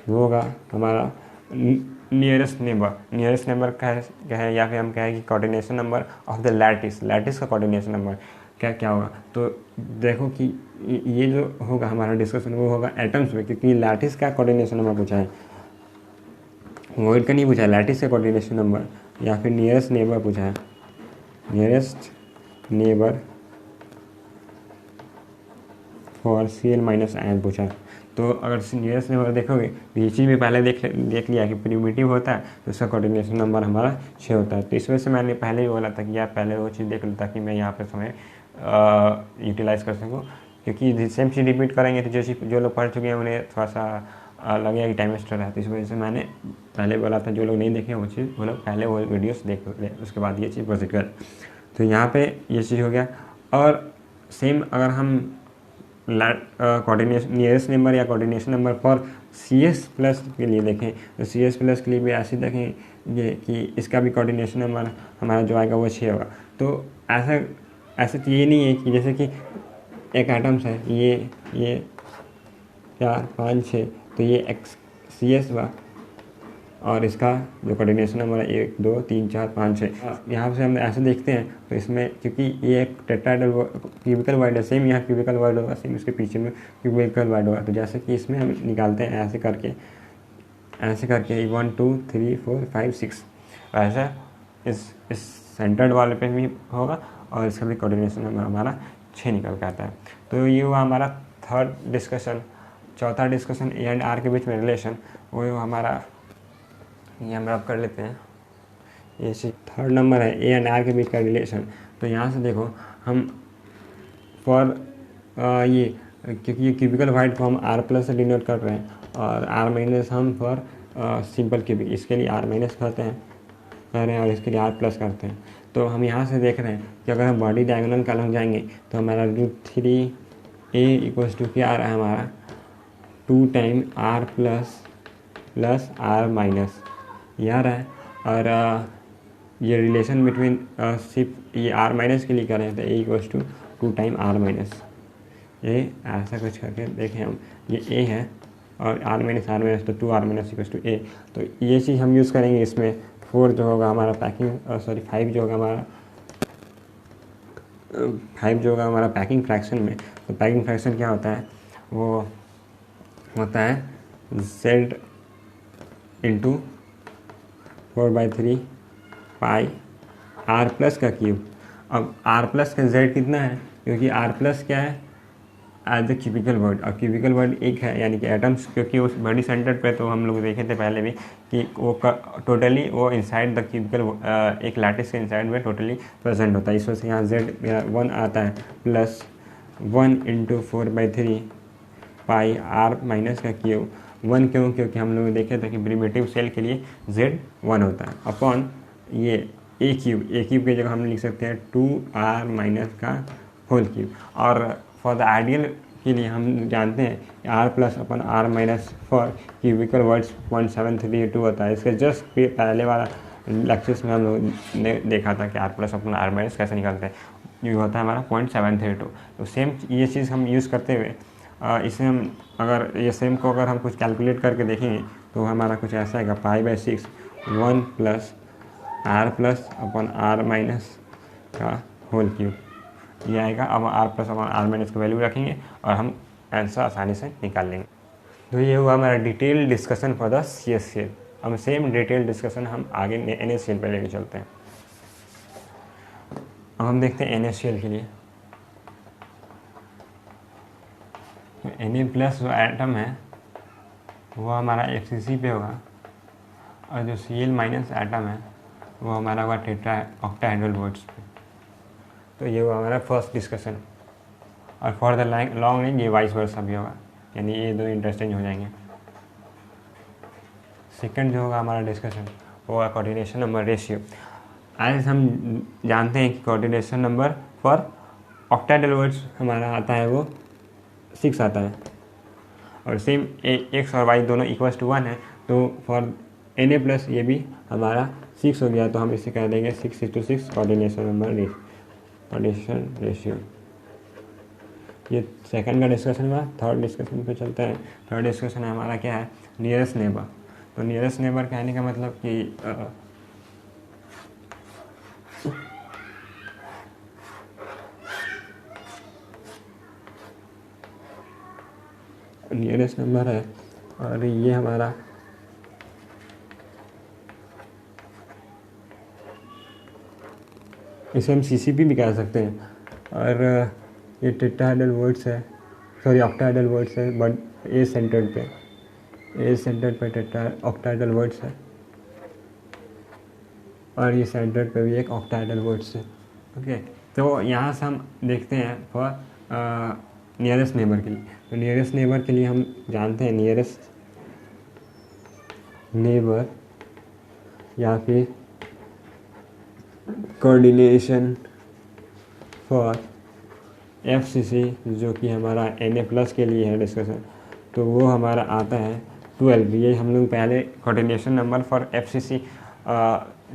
वो होगा हमारा नियरेस्ट नेबर का है, या फिर हम कहें कि coordination number of the lattice का कोऑर्डिनेशन नंबर क्या होगा। तो देखो कि ये जो होगा हमारा डिस्कशन वो होगा एटम्स में, क्योंकि लैटिस का कोऑर्डिनेशन नंबर पूछा है, वॉइड का नहीं पूछा है, लैटिस का कोऑर्डिनेशन नंबर या फिर नियरेस्ट नेबर पूछा है, nearest neighbour for CL minus ion पूछा है। तो अगर नियरेस्ट नेबर देखोगे तो ये चीज़ भी पहले देख लिया कि प्रिमिटिव होता है तो उसका कोऑर्डिनेशन नंबर हमारा 6 होता है। तो इस वजह से मैंने पहले ही बोला था कि यार पहले वो चीज़ देख लो ताकि मैं यहाँ पे समय यूटिलाइज़ कर सकूँ, क्योंकि सेम चीज़ रिपीट करेंगे तो जो लोग पढ़ चुके हैं उन्हें थोड़ा सा लगेगा कि टाइम वेस्टर है। तो इस वजह से मैंने पहले बोला था जो लोग नहीं देखे वो चीज़ वो लोग पहले वो वीडियोस देख ले, उसके बाद ये चीज़ प्रोसीड कर। तो यहाँ पे ये चीज़ हो गया। और सेम अगर हम कोऑर्डिनेशन नियरेस्ट नंबर या कोऑर्डिनेशन नंबर फॉर CS+ के लिए देखें तो CS+ के लिए भी ऐसे देखें ये कि इसका भी कोऑर्डिनेशन नंबर हमारा जो आएगा वो 6 होगा। तो ऐसा तो ये नहीं है कि जैसे कि एक एटम्स है ये 4 5 6, तो ये CS हुआ और इसका जो कोऑर्डिनेशन नंबर है 1 2 3 4 5 6। यहाँ से हम ऐसे देखते हैं तो इसमें क्योंकि ये एक टेट्राहेड्रल क्यूबिकल वर्ड है, सेम यहाँ क्यूबिकल वर्ड होगा, सेम इसके पीछे में क्यूबिकल वर्ड होगा। तो जैसे कि इसमें हम निकालते हैं ऐसे करके 1 2 3 4 5 6, ऐसा इस सेंटर्ड वाले पे भी होगा और इसका भी कोऑर्डिनेशन नंबर हमारा 6 निकल के आता है। तो ये हुआ हमारा थर्ड डिस्कशन। चौथा डिस्कशन A एंड R के बीच में रिलेशन, वो हमारा ये हम रब कर लेते हैं। ये थर्ड नंबर है A एंड R के बीच का रिलेशन। तो यहाँ से देखो हम फॉर ये क्योंकि ये क्यूबिकल वाइड को हम R+ से डिनोट कर रहे हैं और R- हम फॉर सिंपल क्यूबिक इसके लिए R- करते हैं और इसके लिए R+ करते हैं। तो हम यहाँ से देख रहे हैं कि अगर हम बॉडी डायगोनल कॉलम जाएंगे तो हमारा √3 A इक्वल्स टू क्या आ रहा है हमारा 2 time R plus R minus ये आ रहा है। और ये रिलेशन बिटवीन सिर्फ ये R माइनस के लिए कर रहे हैं तो A equals to 2 time R minus, ये ऐसा कुछ करके देखें हम, ये A है और R माइनस तो 2R minus equals to A। तो ये चीज़ हम यूज़ करेंगे इसमें। 4 जो होगा हमारा पैकिंग 5 जो होगा हमारा 5 जो होगा हमारा पैकिंग फ्रैक्शन में। तो पैकिंग फ्रैक्शन क्या होता है, वो होता है Z इंटू 4/3 पाई R प्लस का क्यूब। अब R प्लस का Z कितना है, क्योंकि R प्लस क्या है एज द क्यूबिकल वर्ड, और क्यूबिकल वर्ड एक है यानी कि एटम्स, क्योंकि उस बॉडी सेंटर पे तो हम लोग देखे थे पहले भी कि वो टोटली वो इनसाइड द क्यूबिकल एक लैटिस के इनसाइड में टोटली प्रेजेंट होता है। इस वजह से यहाँ Z मेरा 1 आता है प्लस 1 इंटू 4/3 पाई R माइनस का क्यूब। 1 क्यों, क्योंकि हम लोग देखे थे कि प्रिमिटिव सेल के लिए Z 1 होता है अपॉन ये A क्यूब की जगह हम लिख सकते हैं 2R माइनस का होल क्यूब। और फॉर द आइडियल के लिए हम जानते हैं कि R plus upon R minus for cubical voids 0.732 होता है। इसके जस्ट पहले वाला लेक्चर्स में हम लोग ने देखा था कि R plus upon R minus कैसे निकालते हैं, ये होता है हमारा 0.732। तो सेम ये चीज़ हम यूज़ करते हुए इसे हम अगर ये सेम को अगर हम कुछ कैलकुलेट करके देखेंगे तो हमारा कुछ ऐसा आएगा π/6 1 plus R plus upon R minus का होल क्यूब, ये आएगा। अब R plus upon R minus का वैल्यू रखेंगे और हम आंसर आसानी से निकाल लेंगे। तो ये हुआ हमारा detail discussion for the CSCL। हम सेम डिटेल डिस्कशन हम आगे NaCl पे लेके चलते हैं। अब हम देखते हैं NaCl के लिए। तो Na प्लस जो एटम है वो हमारा FCC पे होगा, और जो Cl माइनस एटम है वो हमारा होगा ऑक्टाहेड्रल वर्ड्स पे। तो ये हुआ हमारा फर्स्ट डिस्कशन। और फॉर द लॉन्ग रेंज ये वाइस वर्सा भी होगा, यानी ये दो इंटरेस्टिंग हो जाएंगे। सेकंड जो होगा हमारा डिस्कशन वो होगा कोऑर्डिनेशन नंबर रेशियो। आज हम जानते हैं कि coordination number for octahedral words हमारा आता है वो 6 आता है, और सेम x और y दोनों इक्वल्स टू 1 है। तो फॉर Na प्लस ये भी हमारा 6 हो गया, तो हम इसे कह देंगे 6:6 कोऑर्डिनेशन नंबर कोऑर्डिनेशन रेशियो। ये सेकंड का डिस्कशन हुआ। थर्ड डिस्कशन पे चलते हैं। थर्ड डिस्कशन हमारा क्या है, नियरेस्ट नेबर। तो नियरेस्ट नेबर कहने का मतलब कि नियरेस्ट नंबर है, और ये हमारा इसे हम CCP भी कह सकते हैं। और ये टेट्राहेड्रल वर्ड्स है, सॉरी ऑक्टाहेड्रल वर्ड्स है, बट ए सेंटर्ड पे ऑक्टाहेड्रल वर्ड्स है, और ये सेंटर्ड पे भी एक ऑक्टाहेड्रल वर्ड्स है। ओके, तो यहाँ से हम देखते हैं फॉर नियरेस्ट नेबर के लिए। तो नियरेस्ट नेबर के लिए हम जानते हैं नियरेस्ट नेबर या फिर कोऑर्डिनेशन फॉर FCC, जो कि हमारा Na प्लस के लिए है डिस्कशन, तो वो हमारा आता है 12। ये हम लोग पहले कोऑर्डिनेशन नंबर फॉर FCC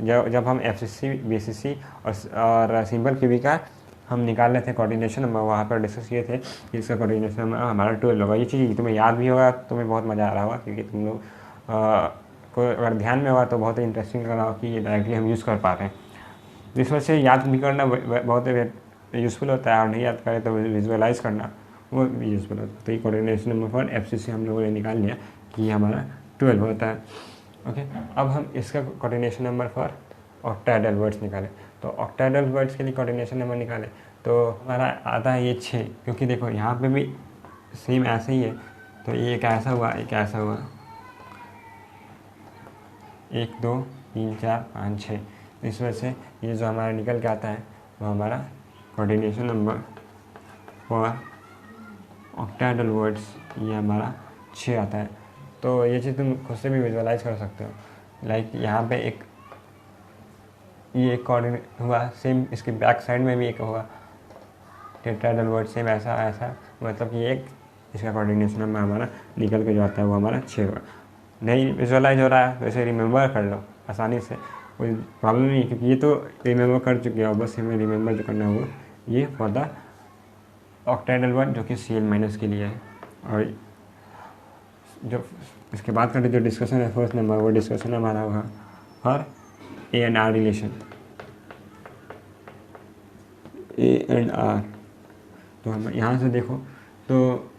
जब हम FCC BCC और सिंपल क्यूबी का हम निकाल रहे थे कोऑर्डिनेशन नंबर, वहाँ पर डिस्कस किए थे कि इसका कोऑर्डिनेशन नंबर हमारा 12 होगा। ये चीज़ तुम्हें याद भी होगा, तुम्हें बहुत मज़ा आ रहा होगा, क्योंकि तुम लोग को अगर ध्यान में होगा तो बहुत ही इंटरेस्टिंग लग रहा हो कि ये डायरेक्टली हम यूज़ कर पा रहे हैं। इस वजह से याद भी करना बहुत यूज़फुल होता है, और नहीं याद करें तो विजुअलाइज करना वो यूज़फुल होता है। तो ये कोऑर्डिनेशन नंबर फॉर FCC हम लोगों ने निकाल लिया कि हमारा 12 होता है। ओके, अब हम इसका coordination number for octahedral words निकालें। तो ऑक्टाहेड्रल वर्ड्स के लिए कोऑर्डिनेशन नंबर निकालें तो हमारा आता है ये 6, क्योंकि देखो यहाँ पे भी सेम ऐसे ही है। तो ये एक ऐसा हुआ, एक ऐसा हुआ, 1 2 3 4 5 6। इस वजह से ये जो हमारा निकल के आता है वो हमारा coordination number for octahedral words ये हमारा 6 आता है। तो ये चीज़ तुम खुद से भी विजुअलाइज कर सकते हो। लाइक यहाँ पे एक ये एक कोऑर्डिनेट हुआ, सेम इसके बैक साइड में भी एक होगा टेट्राहेड्रल वर्ड, सेम ऐसा ऐसा, मतलब ये एक इसका कोऑर्डिनेशन नंबर हमारा निकल के जो आता है वो हमारा 6 होगा। नहीं विजुअलाइज हो रहा है तो इसे रिमेंबर कर लो आसानी से, कोई प्रॉब्लम नहीं, क्योंकि ये तो रिमेंबर कर चुके हो, बस हमें रिमेंबर जो करना होगा ये फॉर द ऑक्टाहेड्रल वर्ड जो कि Cl- के लिए है। और जो इसके बाद का जो डिस्कशन है फर्स्ट नंबर, वो डिस्कशन हमारा होगा for A and R relation, A and R. तो हम यहाँ से देखो तो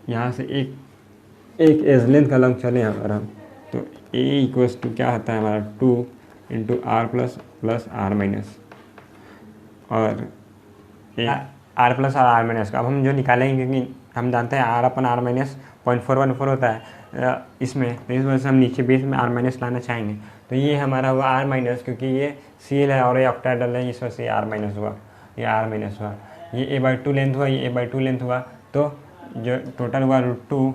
यहाँ से एक एज लेंथ का लंब चले अगर हम, तो ए इक्वल्स टू क्या होता है हमारा 2 into R plus R minus, और आर प्लस और आर माइनस का अब हम जो निकालेंगे, क्योंकि हम जानते हैं आर अपन आर माइनस 0.414 होता है इसमें, तो इस वजह से हम नीचे बेस में आर माइनस लाना चाहेंगे। तो ये हमारा हुआ आर माइनस, क्योंकि ये Cl है और ये ऑक्टाहेड्रल है, इस वजह से आर माइनस हुआ, ये आर माइनस हुआ। ये a/2 लेंथ हुआ, ये a/2 लेंथ हुआ, तो जो टोटल हुआ √2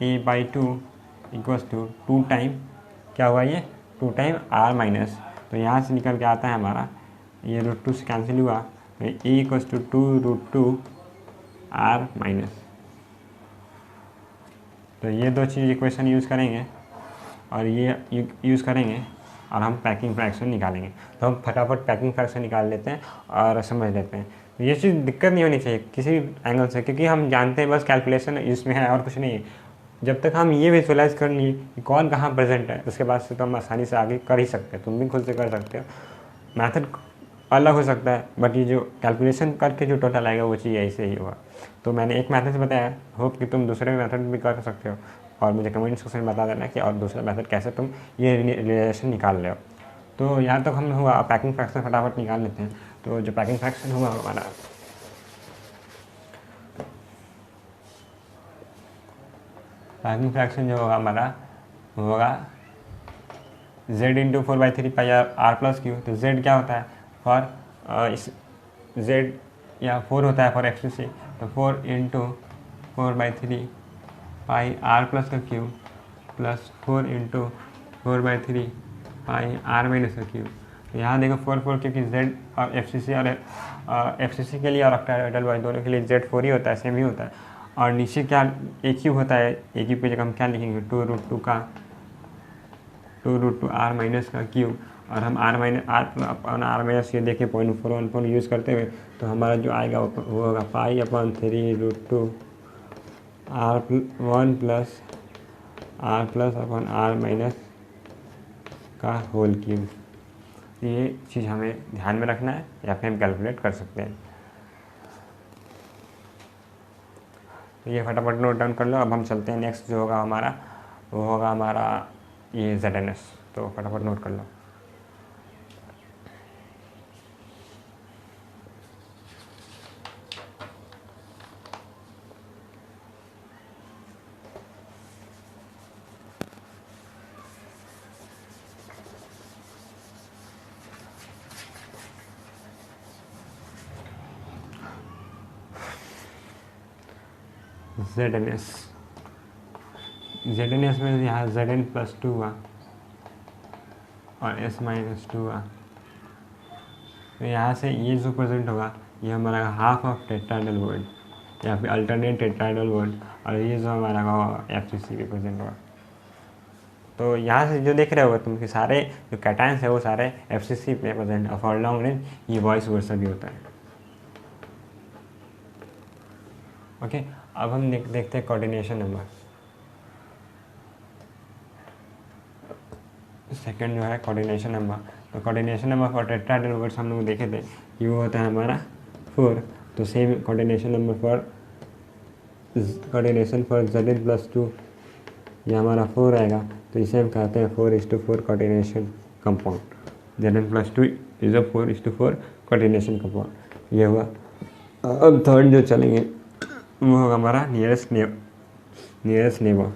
a/2 इक्वल्स टू 2 टाइम क्या हुआ, ये 2 टाइम आर माइनस। तो यहाँ से निकल के आता है हमारा ये √2 से कैंसिल हुआ, तो a equals to 2√2 R minus. तो ये दो चीज़ इक्वेशन यूज़ करेंगे और ये यूज़ करेंगे और हम पैकिंग फ्रैक्शन निकालेंगे। तो हम फटाफट पैकिंग फ्रैक्शन निकाल लेते हैं और समझ लेते हैं। तो ये चीज़ दिक्कत नहीं होनी चाहिए किसी एंगल से, क्योंकि हम जानते हैं बस कैलकुलेशन इसमें है और कुछ नहीं है। जब तक हम ये विजुअलाइज कर लिए कि कौन कहाँ प्रेजेंट है, उसके बाद से तो हम आसानी से आगे कर ही सकते हैं, तुम भी खुद से कर सकते हो। मैथड अलग हो सकता है, बट ये जो कैलकुलेशन करके जो टोटल आएगा वो चीज़ ऐसे ही होगा। तो मैंने एक मेथड से बताया, होप कि तुम दूसरे मेथड भी कर सकते हो, और मुझे कमेंट सेक्शन में बता देना कि और दूसरा मेथड कैसे तुम ये रिलेशन निकाल रहे हो। तो यहाँ तक हम हुआ, पैकिंग फ्रैक्शन फटाफट निकाल लेते हैं। तो जो पैकिंग फ्रैक्शन हुआ हमारा, पैकिंग फ्रैक्शन जो होगा हमारा होगा z into 4/3 pi R plus cube. तो z क्या होता है फॉर इस z या 4 होता है फॉर एक्स, तो 4 इंटू 4/3 पाई आर प्लस का cube plus 4 into 4/3 pi R minus का क्यू। तो यहाँ देखो 4 क्योंकि z और एफ के लिए और ऑक्टाहेड्रल वर्ड दोनों के लिए z 4 ही होता है, सेम ही होता है। और नीचे क्या ए क्यू होता है, ए क्यू पे जगह हम क्या लिखेंगे 2√2 आर माइनस का क्यू, और हम आर माइनस ये देखें 0.414 यूज़ करते हुए, तो हमारा जो आएगा वो होगा π/3√2 r1 plus r R minus का होल क्यूब। ये चीज़ हमें ध्यान में रखना है, या फिर हम कैलकुलेट कर सकते हैं। तो ये फटाफट नोट डाउन कर लो। अब हम चलते हैं नेक्स्ट जो होगा हमारा, वो होगा हमारा ये ZNS। तो फटाफट नोट कर लो। ZNS में यहाँ Zn प्लस 2 हुआ और S माइनस 2 हुआ। तो यहाँ से ये जो प्रेजेंट होगा ये हमारा हाफ ऑफ टेट्राहेड्रल वर्ड या फिर अल्टरनेट टेट्राहेड्रल वर्ड, और ये जो हमारा होगा FCC पे प्रेजेंट होगा। तो यहाँ से जो देख रहे होगा तुम कि सारे जो कैटायंस है वो सारे FCC पे प्रेजेंट, और फॉर लॉन्ग रेंज ये वॉइस वर्सा भी होता है। ओके, अब हम देखते हैं कोऑर्डिनेशन नंबर। सेकंड जो है कोऑर्डिनेशन नंबर। तो coordination number for tetrahedral words हम लोग देखे थे कि वो होता है हमारा 4। तो same coordination number for Zn plus 2 ये हमारा 4 आएगा। तो इसे हम कहते हैं 4:4 coordination compound. Zn plus 2 is a 4:4 coordination compound. ये हुआ। अब थर्ड जो चलेंगे वो होगा हमारा नियरेस्ट नेबर।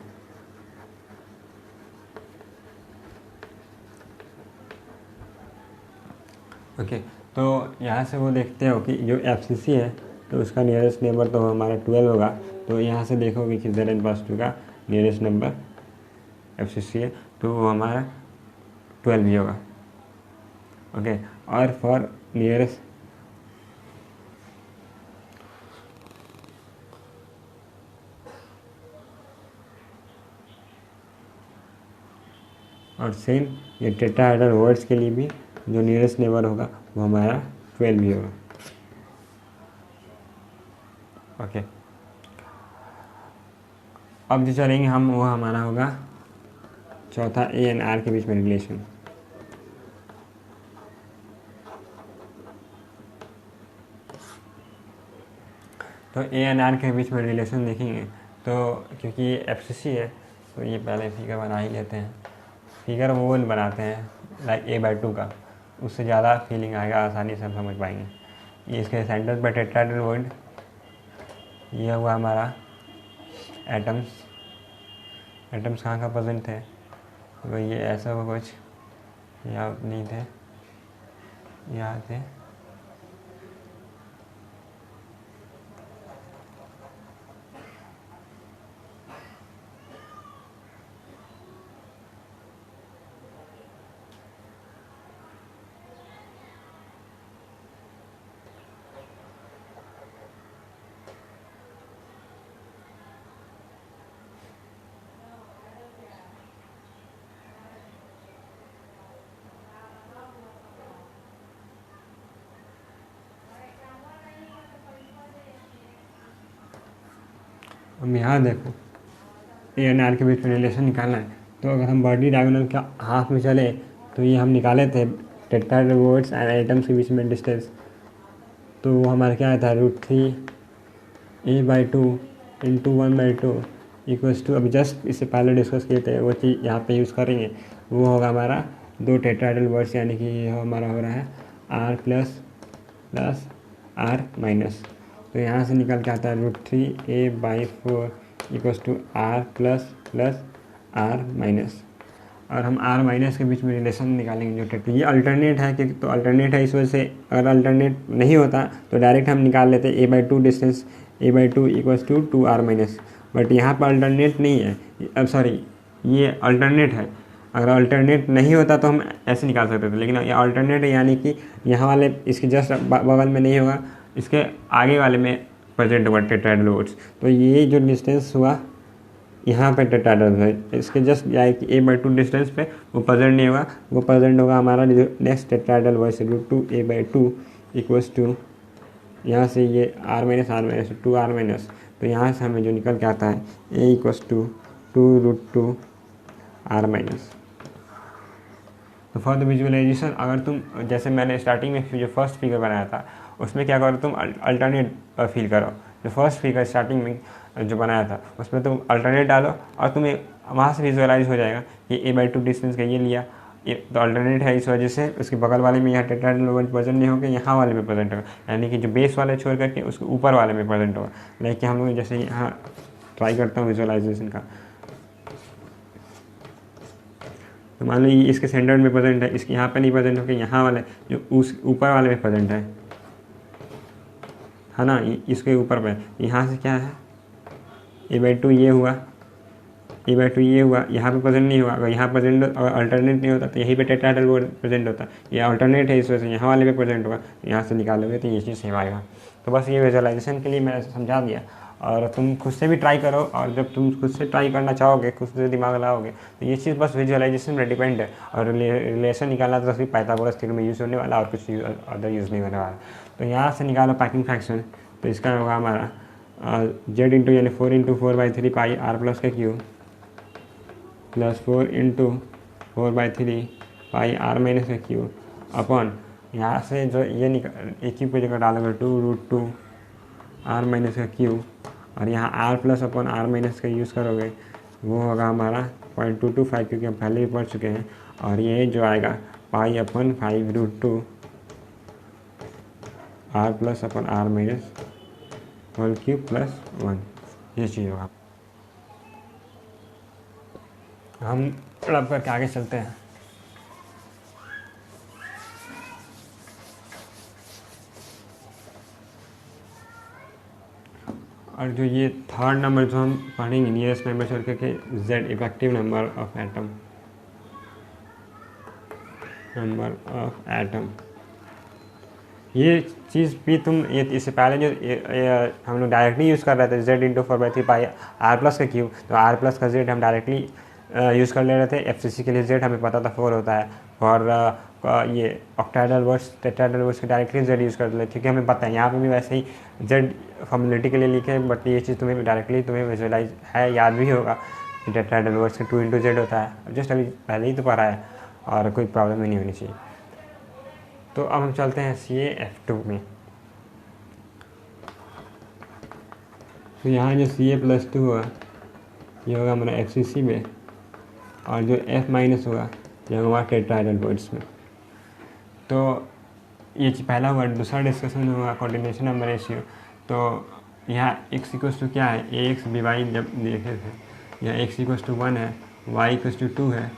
ओके, तो यहाँ से वो देखते हो कि जो FCC है तो उसका नियरेस्ट नेबर तो हमारा 12 होगा। तो यहाँ से देखोगे कि Zn प्लस 2 का नियरेस्ट नंबर FCC है, तो वो हमारा 12 ही होगा। ओके, और फॉर नियरेस्ट और सेम ये टेट्राहेड्रल वर्ड्स के लिए भी जो नियरेस्ट नेबर होगा वो हमारा 12 ही होगा। ओके, अब जो चलेंगे हम वो हमारा होगा चौथा ए एंड आर के बीच में रिलेशन। तो ए एंड आर के बीच में रिलेशन देखेंगे तो क्योंकि ये एफसीसी है तो ये पहले फिगर बना ही लेते हैं। फिगर वो बनाते हैं लाइक a/2 का, उससे ज़्यादा फीलिंग आएगा, आसानी से हम समझ पाएंगे। ये इसके सेंटर पर टेट्राहेड्रल वर्ड, ये हुआ हमारा एटम्स। एटम्स कहाँ का प्रेजेंट थे, तो ये ऐसा हुआ कुछ, यहाँ नहीं थे, यहाँ थे। हम यहाँ देखो ए एंड आर के बीच में रिलेशन निकालना है, तो अगर हम बॉडी डायगोनल के हाफ में चले तो ये हम निकाले थे टेट्राहेड्रल वर्ड्स एंड एटम्स के बीच में डिस्टेंस, तो वो हमारा क्या आता है √3a/2 इंटू 1/2 इक्वल्स टू, अभी जस्ट इससे पहले डिस्कस किए थे वो चीज़ यहाँ पे यूज़ करेंगे। वो होगा हमारा 2 टेट्राहेड्रल वर्ड्स, यानी कि ये हमारा हो रहा है R++ R-। तो यहाँ से निकल के आता है √3a/4 equals to R++ R-। और हम R- के बीच में रिलेशन निकालेंगे जो टेट, ये अल्टरनेट है कि, तो अल्टरनेट है इस वजह से, अगर अल्टरनेट नहीं होता तो डायरेक्ट हम निकाल लेते a/2 distance, a/2 equals to 2R-। But यहाँ पर अल्टरनेट नहीं है, अब सॉरी ये अल्टरनेट है। अगर अल्टरनेट नहीं होता तो हम ऐसे निकाल सकते थे, लेकिन ये अल्टरनेट है, यानी कि यहाँ वाले इसके जस्ट बगल में नहीं होगा, इसके आगे वाले में प्रेजेंट होगा टेट्राहेड्रल वर्ड्स। तो ये जो डिस्टेंस हुआ यहाँ पे टेट्राहेड्रल है, इसके जस्ट a/2 डिस्टेंस पे वो प्रेजेंट नहीं होगा, वो प्रेजेंट होगा हमारा नेक्स्ट टेट्राहेड्रल वर्ड से √2a/2 इक्वल्स टू, यहाँ से ये R-R- 2R-। तो यहाँ से हमें जो निकल के आता है a इक्वल्स टू 2√2R-। तो फॉर द विजुअलाइजेशन, अगर तुम जैसे मैंने स्टार्टिंग में जो फर्स्ट फिगर बनाया था उसमें क्या करो, तुम अल्टरनेट फील करो। जो फर्स्ट फिगर स्टार्टिंग में जो बनाया था उसमें तुम अल्टरनेट डालो और तुम्हें वहाँ से विजुअलाइज हो जाएगा कि a/2 डिस्टेंस का ये लिया, ये तो अल्टरनेट है, इस वजह से उसके बगल वाले में यहाँ टेट्राहेड्रल वर्ड प्रेजेंट नहीं होगा, यहाँ वाले में प्रेजेंट होगा, यानी कि जो बेस वाले छोड़ करके उसके ऊपर वाले में प्रेजेंट होगा। लेकिन हम लोग जैसे यहाँ ट्राई करता हूँ विजुअलाइजेशन का, तो मान लो ये इसके सेंटर में प्रेजेंट है, इसके यहाँ पे नहीं प्रेजेंट होकर यहाँ वाले जो उस ऊपर वाले में प्रेजेंट है ना, इसके ऊपर पे यहाँ से क्या है a/2 ये हुआ, a/2 ये हुआ, यहाँ पे प्रेजेंट नहीं हुआ। अगर यहाँ प्रेजेंट अगर अल्टरनेट नहीं होता तो यहीं पे टेट्राहेड्रल वर्ड प्रेजेंट होता, ये अल्टरनेट है इस वजह से यहाँ वाले पे प्रेजेंट होगा, यहाँ से निकालोगे तो ये चीज़ सेम आएगा। तो बस ये विजुअलाइजेशन के लिए मैं समझा दिया, और तुम खुद से भी ट्राई करो, और जब तुम खुद से ट्राई करना चाहोगे, खुद से दिमाग लगाओगे, तो ये चीज़ बस विजुअलाइजेशन पर डिपेंड है। और रिलेशन निकालना तो सिर्फ पाइथागोरस थ्योरम में यूज़ होने वाला, और कुछ अदर यूज़ नहीं होने वाला। तो यहाँ से निकालो पैकिंग फ्रैक्शन, तो इसका होगा हमारा z इंटू यानी 4 × 4/3 पाई r+/3 प्लस 4 × 4/3 पाई r-3 अपॉन, यहाँ से जो ये एक ही पे जगह डालोगे 2√2r-3, और यहाँ r+/r- का यूज़ करोगे वो होगा हमारा 0.225, क्योंकि हम पहले भी पढ़ चुके हैं। और ये जो आएगा π/5√2 r+/r- होल क्यूब प्लस 1, ये चीज़ होगा। हम रब करके आगे चलते हैं। और जो ये थर्ड नंबर जो हम पढ़ेंगे नियरेस्ट नंबर छोड़ करके z effective number of atom, number of atom. ये चीज़ भी तुम ये इससे पहले जो हम लोग डायरेक्टली यूज़ कर रहे थे z इंटू 4/3 आर प्लस का क्यूब, तो आर प्लस का z हम डायरेक्टली यूज़ कर ले रहे थे। एफसीसी के लिए z हमें पता था 4 होता है, और ये ऑक्टाहेड्रल वर्ड्स टेट्राहेड्रल वर्ड्स के डायरेक्टली z यूज़ कर ले, क्योंकि हमें पता है यहाँ पे भी वैसे ही z फॉर्मेलिटी के लिए लिखे, बट ये चीज़ तुम्हें डायरेक्टली तुम्हें विजुअलाइज है, याद भी होगा कि टेट्राहेड्रल वर्ड्स के 2 इंटू z होता है। जस्ट अभी पहले ही तो पढ़ा है और कोई प्रॉब्लम ही नहीं होनी चाहिए। तो अब हम चलते हैं CaF2 में। तो यहाँ जो Ca+2 होगा ये होगा हमारा FCC में, और जो F- होगा ये होगा हमारा टेट्राहेड्रल वर्ड्स में। तो ये पहला हुआ। दूसरा डिस्कशन होगा कोऑर्डिनेशन नंबर रेशियो। तो यहाँ x इक्वल्स टू क्या है, ax by जब देखे थे यहाँ x इक्वल्स टू 1 है, y इक्वल्स टू 2 है।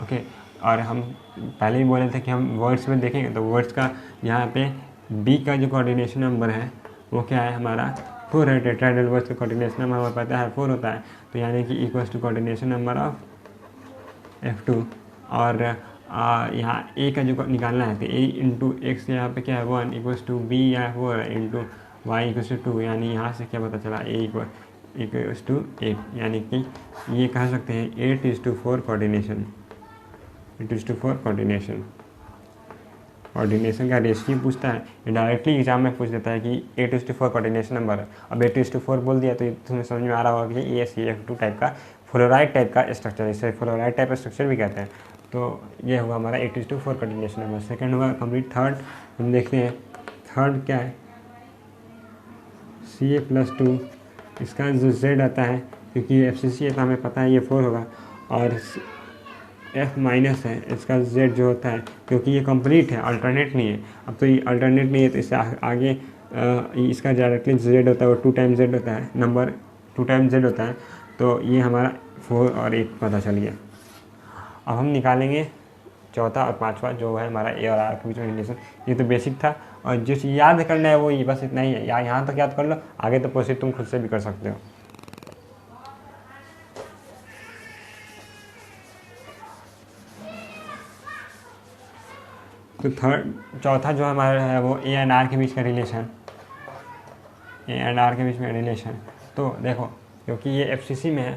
ओके, और हम पहले ही बोले थे कि हम वर्ड्स में देखेंगे, तो वर्ड्स का यहाँ पे b का जो कोऑर्डिनेशन नंबर है वो क्या है हमारा 4 है। टेट्राहेड्रल वर्ड्स का कोऑर्डिनेशन नंबर हमें पता है 4 होता है, तो यानी कि equals to coordination number of F2। और यहाँ a का जो निकालना है तो a इंटू एक्स यहाँ पे क्या है 1 इक्वल्स टू b या 4 है इंटू वाई इक्वल्स टू 2, यानी यहाँ से क्या पता चला a इक्वल्स टू 8, यानी कि ये कह सकते हैं 8:4 कोऑर्डिनेशन, 8:4 कोऑर्डिनेशन। कोऑर्डिनेशन का रेशियो पूछता है, ये डायरेक्टली एग्जाम में पूछ देता है कि 8:4 कोऑर्डिनेशन नंबर है। अब 8:4 बोल दिया तो तुम्हें समझ में आ रहा होगा कि ये CF2 टाइप का फ्लोराइड टाइप का स्ट्रक्चर, इसे फ्लोराइड टाइप स्ट्रक्चर भी कहते हैं। तो ये होगा हमारा 8:4 कोऑर्डिनेशन नंबर। सेकंड होगा कंप्लीट। थर्ड हम देखते हैं, थर्ड क्या है Ca+2, इसका जो z आता है क्योंकि FCC है तो हमें पता है ये 4 होगा, और F- है इसका z जो होता है, क्योंकि ये कंप्लीट है, अल्टरनेट नहीं है। अब तो ये अल्टरनेट नहीं है तो इससे आगे इसका डायरेक्टली z होता है, वो 2 टाइम्स z होता है, नंबर 2 टाइम्स z होता है। तो ये हमारा 4 और 8 पता चल गया। अब हम निकालेंगे चौथा और पांचवा जो है हमारा A और R के बीच में रिलेशन। ये तो बेसिक था, और जो चीज़ याद करना है वो ये बस इतना ही है, यहाँ तक याद कर लो, आगे तो प्रोसेस तुम खुद से भी कर सकते हो। तो चौथा जो हमारा है वो A एंड R के बीच का रिलेशन, A एंड R के बीच में रिलेशन। तो देखो क्योंकि ये FCC में है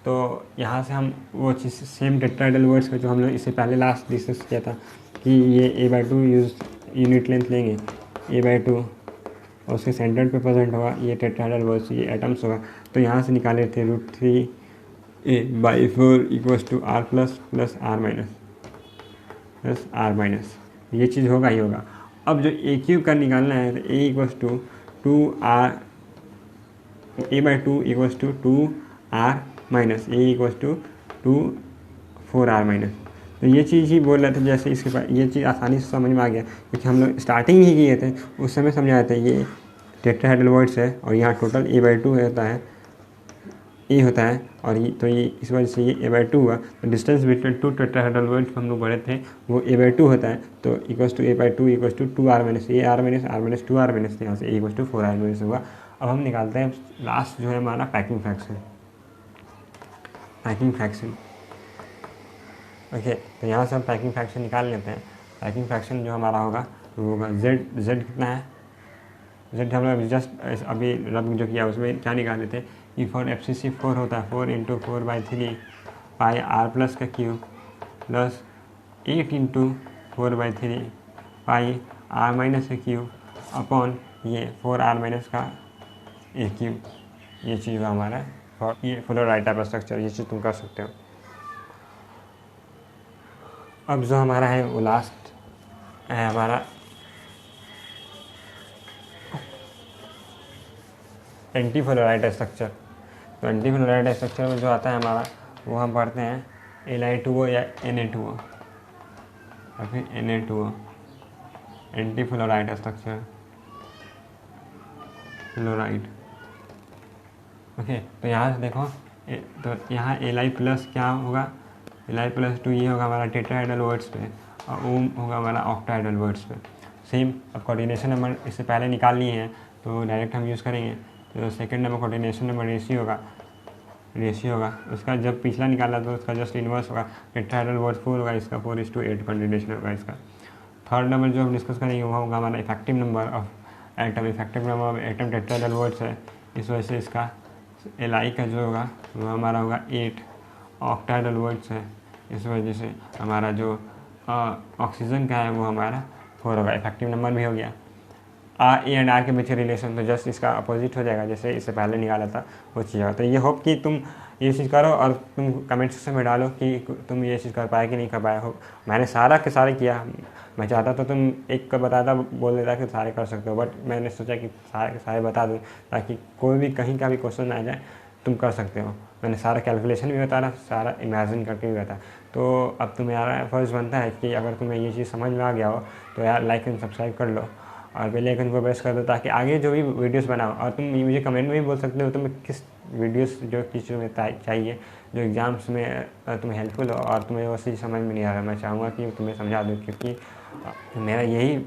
तो यहाँ से हम वो चीज़ सेम टेट्राहेड्रल वर्ड्स का जो हम लोग इससे पहले लास्ट डिस्कस किया था कि ये A/2 यूनिट लेंथ लेंगे, A/2 और उसके सेंटर पे प्रेजेंट होगा ये टेट्राहेड्रल वर्ड्स, ये एटम्स होगा। तो यहाँ से निकाले थे √3a/4 equals to R plus R minus, ये चीज़ होगा ही होगा। अब जो A³ का निकालना है तो A equals to 2R, A/2 equals to 2R minus, A equals to 4R minus. तो ये चीज़ ही बोल रहे थे, जैसे इसके पास ये चीज़ आसानी से समझ में आ गया क्योंकि हम लोग स्टार्टिंग ही किए थे, उस समय समझाए थे ये टेट्राहेड्रल वर्ड्स है और यहाँ टोटल A/2 होता है, A होता है, और ये तो ये इस वजह से ये A/2 हुआ। तो डिस्टेंस बिटवीन 2 टेट्राहेड्रल वर्ड्स हम लोग पढ़े थे वो A/2 होता है। तो equals to A/2 equals to 2R minus R minus 2R minus, यहाँ से A equals to 4R minus होगा। अब हम निकालते हैं लास्ट जो है हमारा पैकिंग फ्रैक्शन। ओके, तो यहाँ से हम पैकिंग फ्रैक्शन निकाल लेते हैं। पैकिंग फ्रैक्शन जो हमारा होगा वो होगा z कितना है, z हम लोग जस्ट अभी रब जो किया उसमें क्या निकाल लेते हैं कि फॉर FCC 4 होता है 4 इंटू 4/3 पाई R प्लस का क्यूब प्लस 8 इंटू 4/3 पाई R माइनस का क्यूब अपॉन ये 4R माइनस का A क्यूब। ये चीज़ हमारा ये फ्लोराइड टाइप स्ट्रक्चर, ये चीज़ तुम कर सकते हो। अब जो हमारा है वो लास्ट है हमारा एंटी फ्लोराइड स्ट्रक्चर। तो एंटी फ्लोराइड स्ट्रक्चर में जो आता है हमारा वो हम पढ़ते हैं Li2O या Na2O या फिर Na2O, anti fluoride structure, fluoride. Okay, तो यहाँ से देखो तो यहाँ Li प्लस क्या होगा, Li+2 ये होगा हमारा टेट्राहेड्रल वर्ड्स पे और ओम होगा हमारा ऑक्टाहेड्रल वर्ड्स पे। सेम अब कोऑर्डिनेशन नंबर इससे पहले निकाल लिए हैं तो डायरेक्ट हम यूज़ करेंगे। तो second number coordination number ratio होगा रेशियो होगा उसका, जब पिछला निकाला तो उसका जस्ट इन्वर्स होगा। टेट्राहेड्रल वर्ड 4 होगा, इसका 4:8 कॉन्जुगेशन होगा इसका। थर्ड नंबर जो हम डिस्कस करेंगे वो होगा हमारा effective number of atom. Effective number of atom tetrahedral words है, इस वजह से इसका Li का जो होगा वो हमारा होगा 8। ऑक्टाहेड्रल वर्ड्स है, इस वजह से हमारा जो ऑक्सीजन का है वो हमारा 4 होगा। इफेक्टिव नंबर भी हो गया। ए एंड आर के बीच रिलेशन तो जस्ट इसका अपोजिट हो जाएगा, जैसे इससे पहले निकाला था वो चीज़ होगा। तो ये होप कि तुम ये चीज़ करो और तुम कमेंट सेक्शन में डालो कि तुम ये चीज़ कर पाए कि नहीं कर पाए हो। मैंने सारा के सारे किया, मैं चाहता तो तुम एक का बताता बोल देता कि सारे कर सकते हो, बट मैंने सोचा कि सारे के सारे बता दूँ ताकि कोई भी कहीं का भी क्वेश्चन आ जाए तुम कर सकते हो। मैंने सारा कैलकुलेशन भी बताया, सारा इमेजिन करके भी बताया। तो अब तुम्हारा फर्ज बनता है कि अगर तुम्हें ये चीज़ समझ में आ गया हो तो यार लाइक एंड सब्सक्राइब कर लो और बेल आइकन को प्रेस कर दो ताकि आगे जो भी वीडियोस बनाओ। और तुम मुझे कमेंट में भी बोल सकते हो तुम्हें किस वीडियोस जो किस चीज़ में चाहिए जो एग्ज़ाम्स में तुम्हें हेल्पफुल हो और तुम्हें वो चीज़ समझ में नहीं आ रहा। मैं चाहूँगा कि तुम्हें समझा दूँ, क्योंकि मेरा यही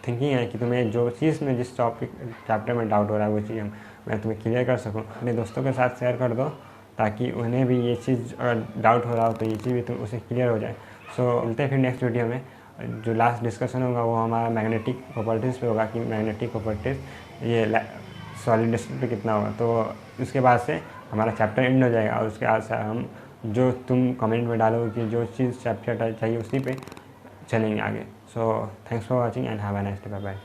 थिंकिंग है कि तुम्हें जो चीज़ में जिस टॉपिक चैप्टर में डाउट हो रहा है वो चीज़ मैं तुम्हें क्लियर कर सकूँ। अपने दोस्तों के साथ शेयर कर दो ताकि उन्हें भी ये चीज़ अगर डाउट हो रहा हो तो ये चीज़ भी तुम उसे क्लियर हो जाए। सो मिलते हैं फिर नेक्स्ट वीडियो में। जो लास्ट डिस्कशन होगा वो हमारा मैग्नेटिक प्रॉपर्टीज़ पे होगा कि मैग्नेटिक प्रॉपर्टीज़ ये सॉलिडिटी पे कितना होगा। तो उसके बाद से हमारा चैप्टर एंड हो जाएगा और उसके बाद से हम जो तुम कमेंट में डालोगे कि जो चीज़ चैप्टर चाहिए उसी पे चलेंगे आगे। So thanks for watching and have a nice day, bye bye.